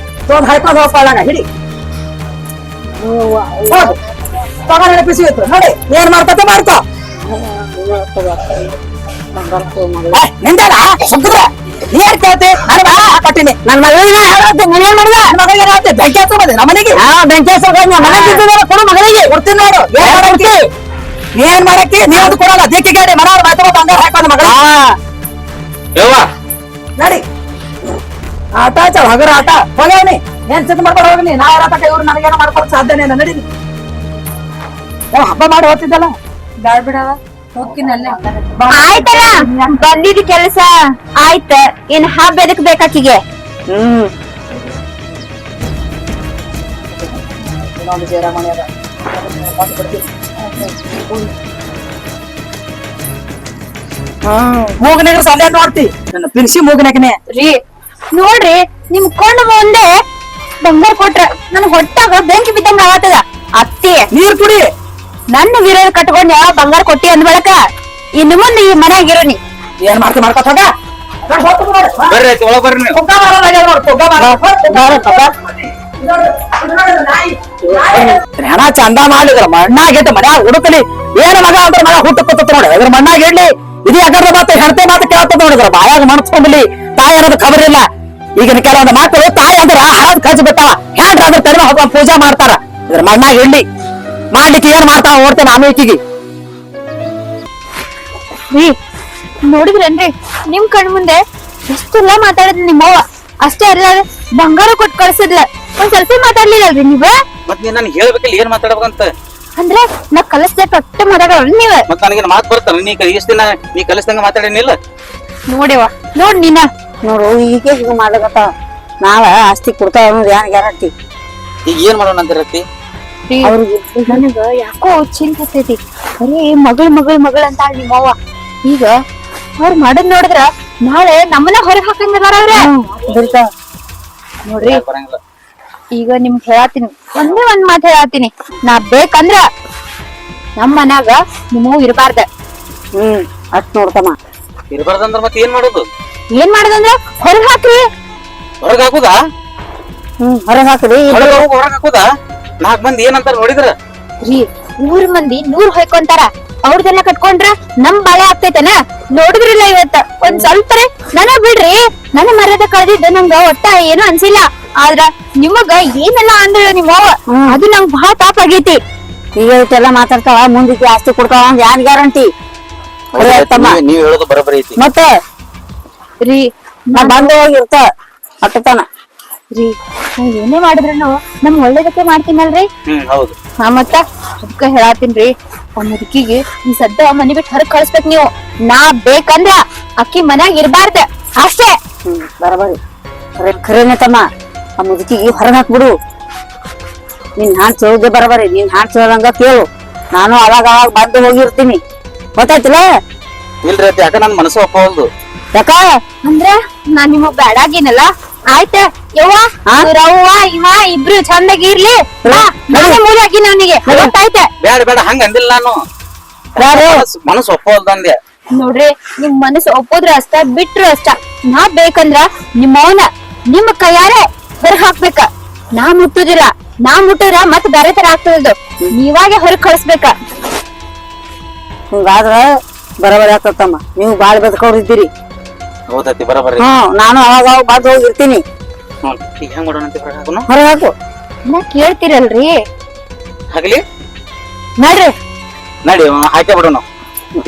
ತೊಗೊಂಡ್ ಹಾಕೊಂಡು ಹೋಗ್ಕೊಳ್ಳಾಗ ಹಿಡಿ ತಗೊಂಡ್ ನೆನಪಿಸಿ ಇತ್ತು ನೋಡಿ ಏನ್ ಮಾಡ್ಕೊತ ಮಾಡ್ಕೋ ನಿಂದಲ್ಲ ಸುಂದ್ರ ನೀರ್ ಕೇಳ್ತಿ ನಾನು ಬಾಳ ಹಾಕಟ್ಟಿನಿ ನನ್ನ ಮಗಳಿಗೆ ಹೇಳತ್ತೆ ನೀನೇನ್ ಮಾಡಿದ ನನ್ನ ಮಗಳಿಗೆ ಹೇಳತ್ತೆ ಬೆಂಕಿ ಹಚ್ಚೋದೆ ನಮ್ಮ ಮನೆಗೆ ಬೆಂಕಿ ಹಚ್ಚೋದು ಕೊಡು ಮಗಳಿಗೆ ಕೊಡ್ತೀನಿ ನೋಡು ಏನ್ ಮಾಡಕ್ಕೆ ನೀನ್ ಮಾಡಕ್ಕೆ ನೀವದು ಕೊಡಲ್ಲ ದಿಕ್ಕಿ ಗಾಡಿ ಮನವ್ರ ಮಾತ್ರ ಬಂಗಾರ ಹಾಕೋದು ಮಗಳ ನಡಿ ಆಟ ಚಲ್ ಹಗರ ಆಟ ಹೋಗ್ಯವನಿ ಏನ್ ಚಿಂತೆ ಮಾಡ್ಕೊಂಡು ಹೋಗ್ನಿ ನಾ ಯಾರ ತಕ ಇವ್ರು ನನಗೇನೋ ಮಾಡ್ಕೊಳಕ್ ಸಾಧ್ಯನೇ ಇಲ್ಲ ನಡಿ ಹಬ್ಬ ಮಾಡಿ ಹೋಗ್ತಿದ್ದಲ್ಲ ಬ್ಯಾಡ್ಬಿಡವ ಹೋಗ್ತೀನಿ ಅಲ್ಲೇ ಆಯ್ತಲ್ಲ ಬಂದಿದ್ ಕೆಲಸ ಆಯ್ತ ಇನ್ ಹಬ್ಬ ಎದಕ್ ಬೇಕಾಕಿಗೆ ಇನ್ನೊಂದು ಜೇರಮಣಿ ಅದ ಮೂಗನಾಗ ಸೊಳ್ಳೆ ನೋಡ್ತಿ ನನ್ನ ಪಿನ್ಸಿ ಮೂಗನಾಗನೆ ರೀ ನೋಡ್ರಿ ನಿಮ್ ಕೊಂಡು ಮುಂದೆ ಬಂಗಾರ ಕೊಟ್ರ ನನ್ ಹೊಟ್ಟಾಗ ಬೆಂಕಿ ಬಿದ್ದಂಗ ಆಗತ್ತದ ಅತ್ತಿ ನೀರ್ ಕುಡಿ ನನ್ನ ವಿರೋಧ ಕಟ್ಕೊಂಡ್ ಯಾವ ಬಂಗಾರ ಕೊಟ್ಟಿ ಅಂದ್ ಬಳಕ ಇನ್ನು ಮುಂದೆ ಈ ಮನ್ಯಾಗ ಇರೋನಿ ಏನ್ ಮಾಡ್ತಿ ಮಾಡ್ಕೊತ ಹೋಗ ಬರ್ರಿ ಆಯ್ತು ಒಳಗ್ ಬರ್ರಿ ನೀವು ಹೆಣ ಚಂದ ಮಾಡಿದ್ರ ಮಣ್ಣಾಗಿಟ್ಟು ಮನ್ಯಾಗ ಹುಡುಕಲಿ ಏನ್ ಮಗ ಅಂದ್ರೆ ಮಗ ಹುಟ್ಟು ಕೂತ ನೋಡಿ ಅದ್ರ ಮಣ್ಣಾಗ ಇಡ್ಲಿ ಇದು ಯಾಕಂದ್ರೆ ಮಾತು ಹೆಣ್ತೆ ಮಾತು ಕೇಳ್ತದ ನೋಡಿದ್ರ ಬಾಯಾಗ ಮಣಸ್ಕೊಂಬಲಿ ತಾಯಿ ಅನ್ನೋದು ಖಬರ್ ಇಲ್ಲ ಈಗಿನ ಕೆಲವೊಂದು ಮಕ್ಕಳು ತಾಯಿ ಅಂದ್ರ ಹಳದ್ ಕಜ್ ಬಿಟ್ಟಾವ ಹೆಣ್ರ ಅದ್ರ ತಲೆ ಹೋಗ ಪೂಜಾ ಮಾಡ್ತಾರ ಇದ್ರ ಮಣ್ಣಾಗ ಇಡ್ಲಿ ಮಾಡ್ಲಿಕ್ಕೆ ಏನ್ ಮಾಡ್ತಾವ ನೋಡ್ತೇನೆ ನಾನು ಈಕಿಗೆ ರೀ ನೋಡಿದ್ರೇನ್ರಿ ನಿಮ್ ಕಣ್ ಮುಂದೆ ಎಷ್ಟೆಲ್ಲಾ ಮಾತಾಡಿದ್ ನಿಮ್ಮವ್ವ ಅಷ್ಟೇ ಅಲ್ಲ ಬಂಗಾರ ಕೊಟ್ಟು ಕಳ್ಸಿದ್ಲ ಒಂದ್ ಸ್ವಲ್ಪ ಮಾತಾಡ್ಲಿಲ್ಲಲ್ರಿ ನೀವ ಮತ್ ನೀನ್ ನನ್ಗೆ ಹೇಳ್ಬೇಕಿಲ್ಲ ಏನ್ ಮಾತಾಡ್ಬೇಕಂತ ಅಂದ್ರೆ ನಾ ಕಲಿಸ್ದೆ ಒಟ್ಟ ಮಾತಾಡೋಲ್ಲ ನೀವ ಮತ್ ನನಗೇನ್ ಮಾತ್ ಬರ್ತಾನ ನೀ ಇಷ್ಟ ದಿನ ನೀ ಕಲಿಸ್ದಂಗ ಮಾತಾಡೇನಿಲ್ಲ ನೋಡಿವ ನೋಡ್ ನೀನ ನೋಡು ಈಗ ಈಗ ಮಾಡ್ಲಕತ್ತ ನಾವ ಆಸ್ತಿ ಕೊಡ್ತಾವ ಅನ್ನೋದು ಏನ್ ಗ್ಯಾರಂಟಿ ಈಗ ಏನ್ ಮಾಡೋಣ ಅಂತಿರತ್ತಿ ನನಗ ಯಾಕೋ ಚಿಂತೆ ಹತ್ತೈತಿ ಬರೀ ಮಗಳ್ ಅಂತ ನಿಮ್ಮವ್ವ ಈಗ ಅವ್ರ ಮಾಡದ್ ನೋಡಿದ್ರ ನಾಳೆ ನಮ್ಮನ್ನ ಹೊರಗ್ ಹಾಕಂಗ ಅವ್ರ ನೋಡ್ರಿ ಬರಂಗಿಲ್ಲ ಈಗ ನಿಮ್ಗ್ ಹೇಳಾತೀನಿ ಒಂದೇ ಒಂದ್ ಮಾತು ಹೇಳಾತೀನಿ ನಾ ಬೇಕಂದ್ರ ನಮ್ ಮನ್ಯಾಗ ನಿಮ್ಮವ್ ಇರಬಾರ್ದ ಅಷ್ಟ್ ನೋಡ್ತಮ್ಮ ಇರ್ಬಾರ್ದಂದ್ರ ಮತ್ ಏನ್ ಮಾಡೋದು ಏನ್ ಮಾಡದಂದ್ರ ಹೊರಗ್ ಹಾಕ್ರಿ ಹೊರಗ್ ಹಾಕುದಾ ಹೊರಗ್ ಹಾಕ್ರಿ ಹೊರಗ್ ಹಾಕುದಾ 4 ಮಂದಿ ಏನಂತಾರ ನೋಡಿದ್ರ ರೀ ಊರ್ ಮಂದಿ 100 ಹೊಯ್ಕೊಂತಾರ ಅವ್ರದೆಲ್ಲ ಕಟ್ಕೊಂಡ್ರ ನಮ್ ಬಾಳೆ ಆಗ್ತೈತನ ನೋಡಿದ್ರಿಲ್ಲ ಇವತ್ತ ಒಂದ್ ಸ್ವಲ್ಪ ನನ್ನ ಬಿಡ್ರಿ ನನ್ನ ಮರ್ಯಾದೆ ಕಳೆದಿದ್ದ ನಂಗ ಒಟ್ಟ ಏನು ಅನ್ಸಿಲ್ಲ ಆದ್ರ ನಿಮಗ ಏನೆಲ್ಲ ಅಂದ್ರ ನಿಮ್ಮವ್ವ ಅದು ನಂಗ್ ಬಹಳ ತಾಪ ಆಗೈತಿ ಈಗ ಇಷ್ಟೆಲ್ಲ ಮಾತಾಡ್ತಾವ ಮುಂದಕ್ಕೆ ಆಸ್ತಿ ಕೊಡ್ತಾವ ಅಂತ ಏನ್ ಗ್ಯಾರಂಟಿ ನೀವ್ ಹೇಳೋದು ಬರೋಬ್ಬರಿ ಐತಿ ಮತ್ತೆ ರೀ ನಾ ಬಂದು ಹೋಗಿರ್ತ ಅಟ್ಟತನ ರೀ ನಾವ್ ಏನೇ ಮಾಡಿದ್ರನು ನಮ್ ಒಳ್ಳೇದಕ್ಕೆ ಮಾಡ್ತೀನಲ್ರಿ ಹೌದು ಮತ್ತ ಅದಕ್ಕ ಹೇಳಾತೀನ್ರಿ ಆ ಮುದುಕಿಗೆ ಈ ಸದ್ದ ಮನಿ ಬಿಟ್ಟು ಹೊರಗ್ ಕಳಿಸ್ಬೇಕ್ ನೀವು ನಾ ಬೇಕಂದ್ರ ಅಕ್ಕಿ ಮನ್ಯಾಗ ಇರ್ಬಾರ್ದ ಅಷ್ಟೇ ಬರಬರಿ ಖರೇನೆ ತಮ್ಮ ಆ ಮುದುಕಿಗೆ ಹೊರಗ್ ಹಾಕ್ಬಿಡು ನಿನ್ ಹಾಡ್ ಚೌದೆ ಬರಬರಿ ನಿನ್ ಹಾಡ್ ಚೌದಂಗ ಕೇಳು ನಾನು ಅವಾಗ ಅವಾಗ ಬಂದು ಹೋಗಿರ್ತೀನಿ ಗೊತ್ತಾಯ್ತಿಲ್ಲ ಇಲ್ರಿ ಅತ್ತಿ ಯಾಕ ನನ್ ಮನಸ್ಸು ಒಪ್ಪವಲ್ದು ಯಾಕ ಅಂದ್ರ ನಾನ್ ನಿಮಗ್ ಬ್ಯಾಡಾಗಿನಲ್ಲ ಆಯ್ತ ಯವ್ವ ಅವ್ರವ್ವ ಇವ ಇಬ್ರು ಚಂದಾಗಿ ಇರ್ಲಿ ನಾನೇ ಮೂಲ ಹಾಕಿನ ಅವನಿಗೆ ಗೊತ್ತಾಯ್ತ ಬೇಡ ಬೇಡ ಹಂಗ ಅಂದಿಲ್ಲ ನಾನು ಮನಸ್ಸು ಒಪ್ಪವಲ್ದಂದೆ ನೋಡ್ರಿ ನಿಮ್ ಮನಸ್ಸು ಒಪ್ಪೋದ್ರ ಅಷ್ಟ ಬಿಟ್ರು ಅಷ್ಟ ನಾ ಬೇಕಂದ್ರ ನಿಮ್ಮವನ ನಿಮ್ ಕೈಯಾರೆ ಹೊರಗ್ ಹಾಕ್ಬೇಕ ನಾ ಮುಟ್ಟುದಿಲ್ಲ ನಾ ಮುಟ್ಟಿದ್ರ ಮತ್ ಬೇರೆ ತರ ಆಗ್ತದ ನೀವಾಗೆ ಹೊರಗ್ ಕಳಿಸ್ಬೇಕ ಹಿಂಗಾದ್ರ ಬರಬರಿ ಆಗ್ತಮ್ಮ ನೀವು ಬಾಳ್ ಬದುಕವ್ರಿದ್ದೀರಿ ಹೌದತ್ತಿ ಬರಬರ್ರಿ. ನಾನು ಅವಾಗ ಅವಾಗ ಬಂದ್ ಹೋಗಿರ್ತೀನಿ. ಹ್ಞೂ ಈಗ ಹೆಂಗ್ ಮಾಡೋಣ ಅಂತ ಹೊರಗೆ ಹಾಕೋನು ಹೊರಗೆ ಹಾಕು. ನಾ ಕೇಳ್ತಿರಲ್ರಿ ಆಗ್ಲಿ ನೋಡ್ರಿ. ನಡಿ ಹಾಕೇ ಬಿಡೋಣ.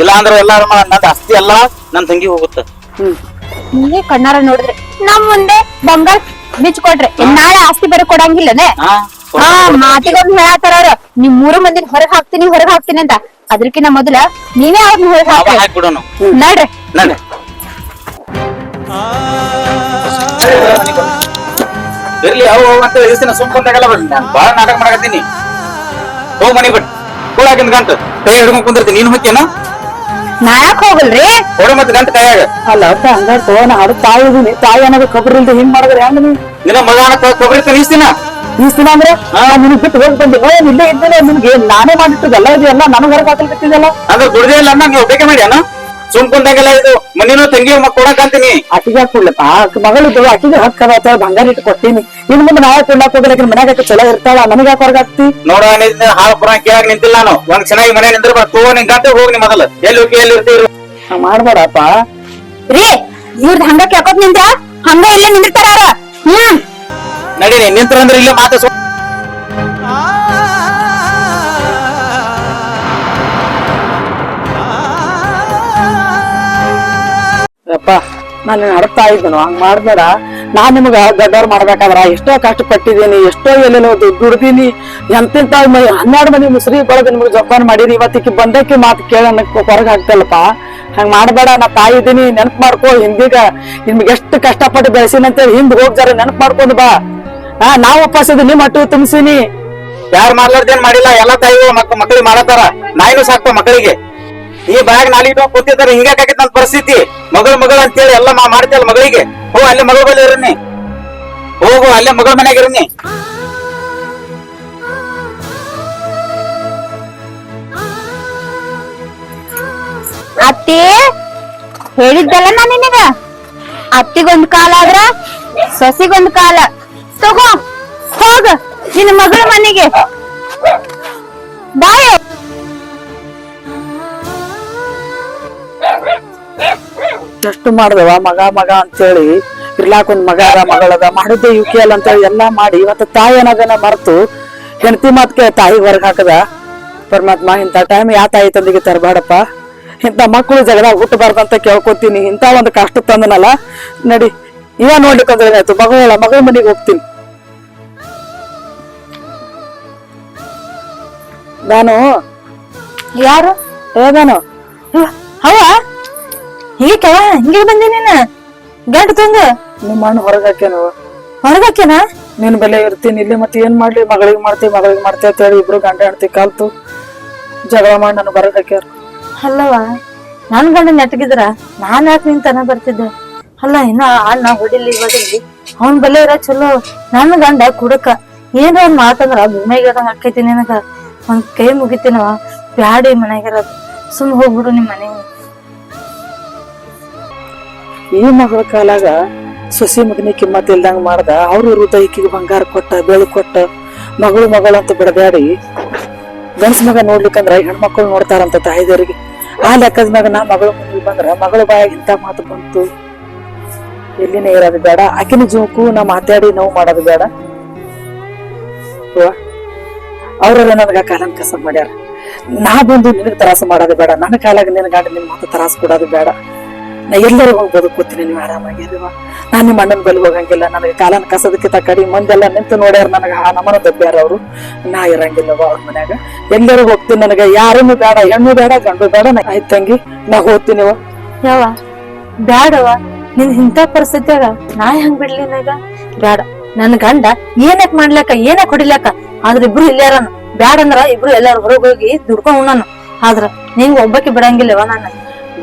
ಇಲ್ಲ ಅಂದ್ರೆ ಎಲ್ಲಾರು ನಂದು ಆಸ್ತಿ ಎಲ್ಲ ನನ್ ತಂಗಿ ಹೋಗುತ್ತೆ. ನೀವೇ ಕಣ್ಣಾರ ನೋಡಿದ್ರೆ ನಮ್ ಮುಂದೆ ಬಂಗಾರ ಬಿಚ್ಕೊಟ್ರೆ ನಾಳೆ ಆಸ್ತಿ ಬೇರೆ ಕೊಡಂಗಿಲ್ಲನೆ. ಹಾ ಮಾತಿಗೊಂದು ಹೇಳತ್ತಾರ ಅವ್ರ, ನಿಮ್ 3 ಮಂದಿನ ಹೊರಗ್ ಹಾಕ್ತೀನಿ ಅಂತ. ಅದ್ರಕಿನ್ನ ಮೊದಲ ನೀವೇ ಅವ್ರನ್ನ ಹೊರಗ್ ಹಾಕ್ರಿ. ಹಾಕ್ಬಿಡೋಣ. ನೋಡ್ರಿ ನಡೆ ಇರ್ಲಿ ಅವು ಅಂತ ಹೇಳಿಸ್ತೀನಿ. ಸುಮ್ಕೊಂಡಾಗಲ್ಲ ಬಿಡ್ರಿ, ನಾನು ಬಾಳ ನಾಟಕ ಮಾಡಕತ್ತೀನಿ. ಹೋಗ್ ಮನಿ ಬಿಟ್ಟು ಕೂಡಾಕಿಂದ ಗಂಟು ಕೈ ಹಿಡ್ಕೊಂಡ್ ಕುಂದಿರ್ತೀನಿ. ನೀನ್ ಹೊಕ್ಕೇನ ನಾ ಯಾಕೆ ಹೋಗಲ್ರಿ? ಹೊಡ ಮತ್ತೆ ಗಂಟು ಕೈಯಾಗ. ಅಲ್ಲ ಅಪ್ಪ ಹಂಗಾಯ್ತು. ನಾ ಅದು ತಾಯಿ ಇದೀನಿ, ತಾಯಿ ಅನ್ನೋದು ಕಬ್ರಿ ಇಲ್ದೆ ಹಿಂಗ್ ಮಾಡಿದ್ರೆ ಹೆಂಗ ನೀ ನಿನ್ನ ಮಗನ ಕೊಬ್ಬರಿ ತಿನ್ನಿಸ್ತೀನ. ಈಸ್ತಿನ ಅಂದ್ರೆ ನಿನಗ್ ಬಿಟ್ಟು ಹೋಗಿ ಬಂದಿ. ಇಲ್ಲೇ ಇದ್ದೇನೆ, ನಿಮ್ಗೆ ನಾನೇ ಮಾಡಿಟ್ಟಿದ್ದು ಎಲ್ಲ ಇದೆಯಲ್ಲ ನನಗ್ ಹೊರಗೆ ಹಾಕಲ್ಕತ್ತಿದ್ದಲ್ಲ. ಅಂದ್ರೆ ದುಡ್ದೇ ಇಲ್ಲ ಅನ್ನಂಗ್ ನೀವು ಬೇಕೆ ಮಾಡ್ಯಾನ. ಸುಮ್ಕೊಂಡಾಗೆಲ್ಲ ಇದು ಮನಿನೂ ತಂಗಿ ಕೊಡಕಂತೀನಿ. ಅಕ್ಕಿಗೆ ಹಾಕೊಡ್ಲಪ್ಪ, ಮಗಳಿದ್ದು ಅಕ್ಕಿಗೆ ಹಾಕದ ಬಂಗಾರ ಇಟ್ಟು ಕೊಟ್ಟಿನಿ. ಇನ್ ಮುಂದೆ ನಾಳೆ ಕೊಡ್ಲಾಕ್ ಹೋಗ್ಲಿಕ್ಕೆ ಮನ್ಯಾಗ ಚಲೋ ಇರ್ತಾಳ, ನನಗೆ ಯಾಕೆ ಹೊರಗೆ ಹಾಕ್ತಿ? ನೋಡ ಹಾಳು ಪುರ ಕೇಳಾಗ ನಿಂತಿಲ್ಲ ನಾನು. ಒಂದ್ ಚೆನ್ನಾಗಿ ಮನೆ ನಿಂದ್ರ ತಗೋ ನಿನ್ ಗಂಟೆ ಹೋಗಿ ನೀ ಮೊದಲು. ಎಲ್ಲಿ ಹೋಗಿ ಎಲ್ಲಿ ಇರ್ತೀರಿ ಮಾಡ್ಬೇಡಪ್ಪ ರೀ. ಇವ್ರದ್ ಹಂಗ ಕೇಳ್ಕೊತ್ ನಿಂದ್ರ ಹಂಗ ಇಲ್ಲೇ ನಿಂದಿರ್ತಾರ ಅವ್ರ. ನಡೀನಿ ನಿಂತ್ರಂದ್ರೆ ಇಲ್ಲೇ ಮಾತು. ಯಪ್ಪ ನಾನು ನಡ್ತಾ ಇದ್ದನು, ಹಂಗ್ ಮಾಡ್ಬೇಡ. ನಾನ್ ನಿಮ್ಗ ದೊಡ್ಡವ್ರು ಮಾಡ್ಬೇಕಾದ್ರ ಎಷ್ಟೋ ಕಷ್ಟ ಪಟ್ಟಿದ್ದೀನಿ, ಎಷ್ಟೋ ಎಲ್ಲೆಲ್ಲೋ ದುಡ್ದೀನಿ. ಎಂತೆಂತ 12 ಮನಿ ಮುಸ್ರಿ ಬಳಗ ನಿಮ್ಗೆ ಜೋಪಾನ ಮಾಡೀನಿ. ಇವತ್ತಿಗೆ ಬಂದಕ್ಕೆ ಮಾತು ಕೇಳ ಹೊರಗೆ ಹಾಕ್ತಲ್ಲಪ್ಪ. ಹಂಗ್ ಮಾಡ್ಬೇಡ. ನಾ ತಾಯಿ ಇದೀನಿ, ನೆನಪು ಮಾಡ್ಕೋ. ಹಿಂದೀಗ ನಿಮ್ಗೆ ಎಷ್ಟು ಕಷ್ಟಪಟ್ಟು ಬೆಳೆಸಿನ ಅಂತೇಳಿ ಹಿಂದ್ ಹೋಗ್ ಜರ ನೆನಪು ಮಾಡ್ಕೊಂಡು ಬಾ. ನಾವ್ ಉಪವಾಸ ಇದೀನಿ, ಮಟ್ಟು ತುಂಬಿಸಿನಿ. ಯಾರು ಮಾಡ್ಲಾರ್ದೇನ್ ಮಾಡಿಲ್ಲ, ಎಲ್ಲಾ ತಾಯಿಗಳು ಮಕ್ಕಳಿಗೆ ಮಾಡತಾರ. ನಾಯಿನೂ ಸಾಕ್ತ ಮಕ್ಕಳಿಗೆ. ಈ ಬ್ಯಾಗ್ ನಾಲಿ ಕೂತಿದ್ದಾರೆ. ಹಿಂಗಾಕೈತಿ ನನ್ನ ಪರಿಸ್ಥಿತಿ. ಮಗಳು ಅಂತೇಳಿ ಎಲ್ಲ ಮಾಡ್ತಿಯಲ್ಲ ಮಗಳಿಗೆ. ಹೋಗು ಅಲ್ಲೇ ಮಗಳ ಬಳಿ ಇರನಿ. ಹೋಗು ಅಲ್ಲೇ ಮಗಳ ಮನ್ಯಾಗ ಇರನಿ. ಅತ್ತಿ ಹೇಳಿದ್ದಲ್ಲ ನಾ ನಿನಗ, ಅತ್ತಿಗೊಂದ್ ಕಾಲ ಆದ್ರ ಸೊಸಿಗೊಂದ್ ಕಾಲ. ತಗೋ ಹೋಗ ನಿನ್ನ ಮಗಳ ಮನೆಗೆ ಬಾಯ್. ಎಷ್ಟು ಮಾಡ್ದವ ಮಗ ಅಂತೇಳಿ ಇರ್ಲಾಕ್ ಒಂದ್ ಮಗ ಅದ ಮಗಳದ ಮಾಡಿದ್ದೆ ಯುಕೆ ಅಲ್ಲ ಅಂತೇಳಿ ಎಲ್ಲಾ ಮಾಡಿ ಇವತ್ತು ತಾಯಿ ಅನ್ನೋದನ್ನ ಮರೆತು ಹೆಂಡತಿ ಮಾತ್ಕೆ ತಾಯಿ ಹೊರಗ್ ಹಾಕದ. ಪರಮಾತ್ಮ ಇಂಥ ಟೈಮ್ ಯಾ ತಾಯಿ ತಂದಿಗೆ ತರಬೇಡಪ್ಪ. ಇಂಥ ಮಕ್ಕಳು ಜಗಳ ಹುಟ್ಟಬಾರ್ದಂತ ಕೇಳ್ಕೊತೀನಿ. ಇಂಥ ಒಂದು ಕಷ್ಟ ತಂದನಲ್ಲ. ನಡಿ ಇವ ನೋಡ್ಲಿಕ್ಕಂದ್ರೆ ಏನಾಯ್ತು, ಮಗಳ ಮನೆಗೆ ಹೋಗ್ತೀನಿ ನಾನು. ಯಾರು ಏದಾನು ಅವ ಹೀಗವ ಹಿಂಗೆ ಬಂದಿ ನೀನ ಗಂಟು ತಂದ ನಿಮ್ಮ ಮಣ್ಣು ಹೊರಗೆ ಹಾಕ್ಯಾನು. ಹೊರಗಾಕ್ಯನ ನಿನ್ ಬೆಲೆ ಇರ್ತೀನಿ ಇಲ್ಲಿ. ಮತ್ತೆ ಏನ್ ಮಾಡ್ಲಿ, ಮಗಳಿಗೆ ಮಾಡ್ತಿ ಅಂತ ಹೇಳಿ ಇಬ್ರು ಗಂಡ ಹೆಂಡತಿ ಕಲ್ತು ಜಗಳ ಮಾಡಿ ನಾನು ಹೊರಗೆ ಹಾಕ್ಯಾರ. ಅಲ್ಲವ ನನ್ ಗಂಡ ನೆಟ್ಟಗಿದ್ರ ನಾನ್ ಯಾಕೆ ನಿಂತನ ಬರ್ತಿದ್ದೆ. ಅಲ್ಲ ಇನ್ನ ಅಣ್ಣ ಹೊಡಿಲಿ ಅವನ್ ಬಲೆ ಇರ ಚಲೋ. ನನ್ ಗಂಡ ಕುಡಕ ಏನ್ರ ಒಂದ್ ಮಾತಂದ್ರ ಭೂಮಿಗೆ ಹಾಕೈತಿ. ನಿನಗ ಒಂದ್ ಕೈ ಮುಗಿತೀನವ, ಬ್ಯಾಡಿ ಮನೆಗಿರೋದು. ಸುಮ್ ಹೋಗ್ಬಿಡು ನಿಮ್ ಮನೆಗೆ. ಈ ಮಗಳ ಕಾಲಾಗ ಸೊಸಿ ಮಗನಿ ಕಿಮ್ಮತ್ ಇಲ್ದಂಗ ಮಾಡ್ದ. ಅವ್ರ ಹೃದಯಕ್ಕೆ ಬಂಗಾರ ಕೊಟ್ಟ ಬೆಳು ಕೊಟ್ಟ ಮಗಳು ಅಂತ ಬಿಡಬ್ಯಾಡಿ. ಗಂಡ್ಸ್ ಮಗ ನೋಡ್ಲಿಕ್ಕಂದ್ರ ಹೆಣ್ಮಕ್ಳು ನೋಡ್ತಾರಂತ ತಾಯಿದವ್ರಿಗೆ. ಆ ಲೆಕ್ಕದ ಮ್ಯಾಗ ನಾ ಮಗಳ ಮನೆಗೆ ಬಂದ್ರ ಮಗಳ ಬಾಯಾಗ ಇಂತ ಮಾತು ಬಂತು. ಎಲ್ಲಿನೇ ಇರೋದು ಬೇಡ. ಆಕಿನ ಜೋಕು ನಾ ಮಾತಾಡಿ ನೋವು ಮಾಡೋದು ಬೇಡ. ಅವ್ರೆಲ್ಲ ನನಗ ಕಾಲನ್ ಕಸ ಮಾಡ್ಯಾರ. ನಾ ಬಂದು ನಿನಗ್ ತ್ರಾಸ ಮಾಡೋದು ಬೇಡ. ನನ್ನ ಕಾಲಾಗ ನಿನ್ ಗಂಡ ನಿನ್ ಮಾತು ತ್ರಾಸ ಕೊಡೋದು ಬೇಡ. ನಾ ಎಲ್ಲರಿಗೂ ಹೋಗಿ ಬದುಕೋತೀನಿ, ನೀವು ಆರಾಮಾಗಿರುವ. ನಾನ್ ನಿಮ್ಮ ಅಣ್ಣನ ಬಲ್ಲಿ ಹೋಗಂಗಿಲ್ಲ. ನನಗೆ ಕಾಲನ್ ಕಸದಕ್ಕೆ ತಕ್ಕಡಿ ಮಂದೆಲ್ಲ ನಿಂತು ನೋಡ್ಯಾರ. ನನಗ ಆ ನಮನ ದಬ್ಬ್ಯಾರ ಅವ್ರು. ನಾ ಇರಂಗಿಲ್ಲವ ಅವ್ರ ಮನ್ಯಾಗ. ಎಲ್ಲರಿಗೂ ಹೋಗ್ತೀನಿ. ನನಗ ಯಾರನ್ನು ಬೇಡ, ಹೆಣ್ಣು ಬೇಡ, ಗಂಡು ಬೇಡ. ಆಯ್ತು ತಂಗಿ, ನಾ ಹೋಗ್ತೀನಿವ. ಯಾವ ಬ್ಯಾಡವ, ನಿನ್ ಇಂಥ ಪರಿಸ್ಥಿತಿಯಾಗ ನಾ ಹೆಂಗ್ ಬಿಡ್ಲಿ ನಾಗ? ಬ್ಯಾಡ. ನನ್ ಗಂಡ ಏನಕ್ ಮಾಡ್ಲಕ್ಕ ಏನಕ್ ಹೊಡಿಲಕ್ಕ. ಆದ್ರ ಇಬ್ರು ಇಲ್ಲಾರನು. ಬ್ಯಾಡ ಅಂದ್ರ ಇಬ್ರು ಎಲ್ಲಾರು ಹೊರಗ್ ಹೋಗಿ ದುಡ್ಕೊಂಡ್ ಉಣ್ಣನು. ಆದ್ರ ನಿಂಗ್ ಒಬ್ಬಕ್ಕೆ ಬಿಡಂಗಿಲ್ಲವ ನಾನು.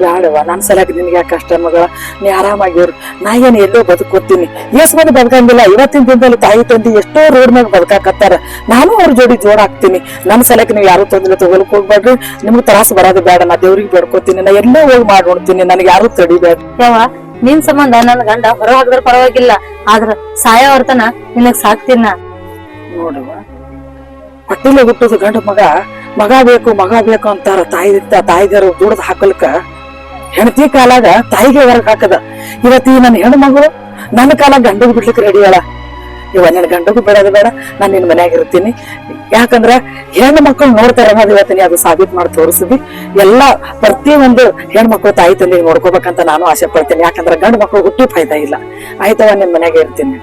ಬ್ಯಾಡವ, ನನ್ ಸಲಕ್ ನಿನ್ಗೆ ಯಾಕೆ ಕಷ್ಟ ಮಗಳ. ನೀ ಆರಾಮಾಗಿವ್ರು. ನಾ ಏನ್ ಎಲ್ಲೋ ಬದುಕೋತೀನಿ. ಎಷ್ಟ್ ಮಂದಿ ಬದುಕಂಗಿಲ್ಲ. ಇವತ್ತಿನ ದಿನದಲ್ಲಿ ತಾಯಿ ತಂದಿ ಎಷ್ಟೋ ರೋಡ್ ಮ್ಯಾಗ ಬದುಕಾಕತ್ತಾರ. ನಾನು ಅವ್ರ ಜೋಡಿ ಜೋಡಾಕ್ತೀನಿ. ನನ್ ಸಲಕ್ ನೀವು ಯಾರು ತೊಂದ್ರೆ ತಗೊಳಕ್ ಹೋಗ್ಬೇಡ್ರಿ. ನಿಮ್ಗೆ ತ್ರಾಸ ಬರೋದು ಬೇಡ. ನಾ ದೇವ್ರಿಗೆ ಬೇಡ್ಕೋತೀನಿ. ನಾ ಎಲ್ಲೋ ಹೋಗಿ ಮಾಡಿ ನೋಡ್ತೀನಿ. ನನಗೆ ಯಾರು ತಡಿಬೇಡ. ಯಾವ ನಿನ್ ಸಂಬಂಧ ನನ್ ಗಂಡ ಹೊರ ಹಾಕಿದ್ರ ಪರವಾಗಿಲ್ಲ. ಆದ್ರ ಸಾಯ ಹೊರ್ತನ ನಿನಗ್ ಸಾಕ್ತೀನ. ನೋಡುವ, ಹೊಟ್ಟಿಲೆ ಹುಟ್ಟುದು ಗಂಡ ಮಗ ಬೇಕು ಅಂತಾರ. ತಾಯಿದಾರು ದುಡ್ದು ಹಾಕಲ್ಕ ಹೆಂಡತಿ ಕಾಲಾಗ ತಾಯಿಗೆ ಹೊರಗ್ ಹಾಕದ. ಇವತ್ತಿ ನನ್ನ ಹೆಣ್ಣು ಮಗಳು ನನ್ನ ಕಾಲ ಗಂಡಗ್ ಬಿಡ್ಲಿಕ್ಕೆ ರೆಡಿ ಅಲ್ಲ. ಇವ ನನ್ ಗಂಡಗೂ ಬಿಡೋದು ಬೇಡ, ನಾನ್ ನಿನ್ ಮನ್ಯಾಗ ಇರ್ತೀನಿ. ಯಾಕಂದ್ರ ಹೆಣ್ಣು ಮಕ್ಕಳು ನೋಡ್ತಾರ ಅನ್ನೋದು ಇವತ್ತಿನಿ ಅದು ಸಾಬೀತ್ ಮಾಡಿ ತೋರಿಸಿದ್ವಿ. ಎಲ್ಲಾ ಪ್ರತಿ ಒಂದು ಹೆಣ್ಮಕ್ಳು ತಾಯಿ ತಂದೆಗೆ ನೋಡ್ಕೋಬೇಕಂತ ನಾನು ಆಸೆ ಪಡ್ತೀನಿ. ಯಾಕಂದ್ರ ಗಂಡು ಮಕ್ಕಳು ಹುಟ್ಟು ಫಾಯ್ದಾ ಇಲ್ಲ. ಆಯ್ತವ ನಿನ್ ಮನ್ಯಾಗ ಇರ್ತೀನಿ.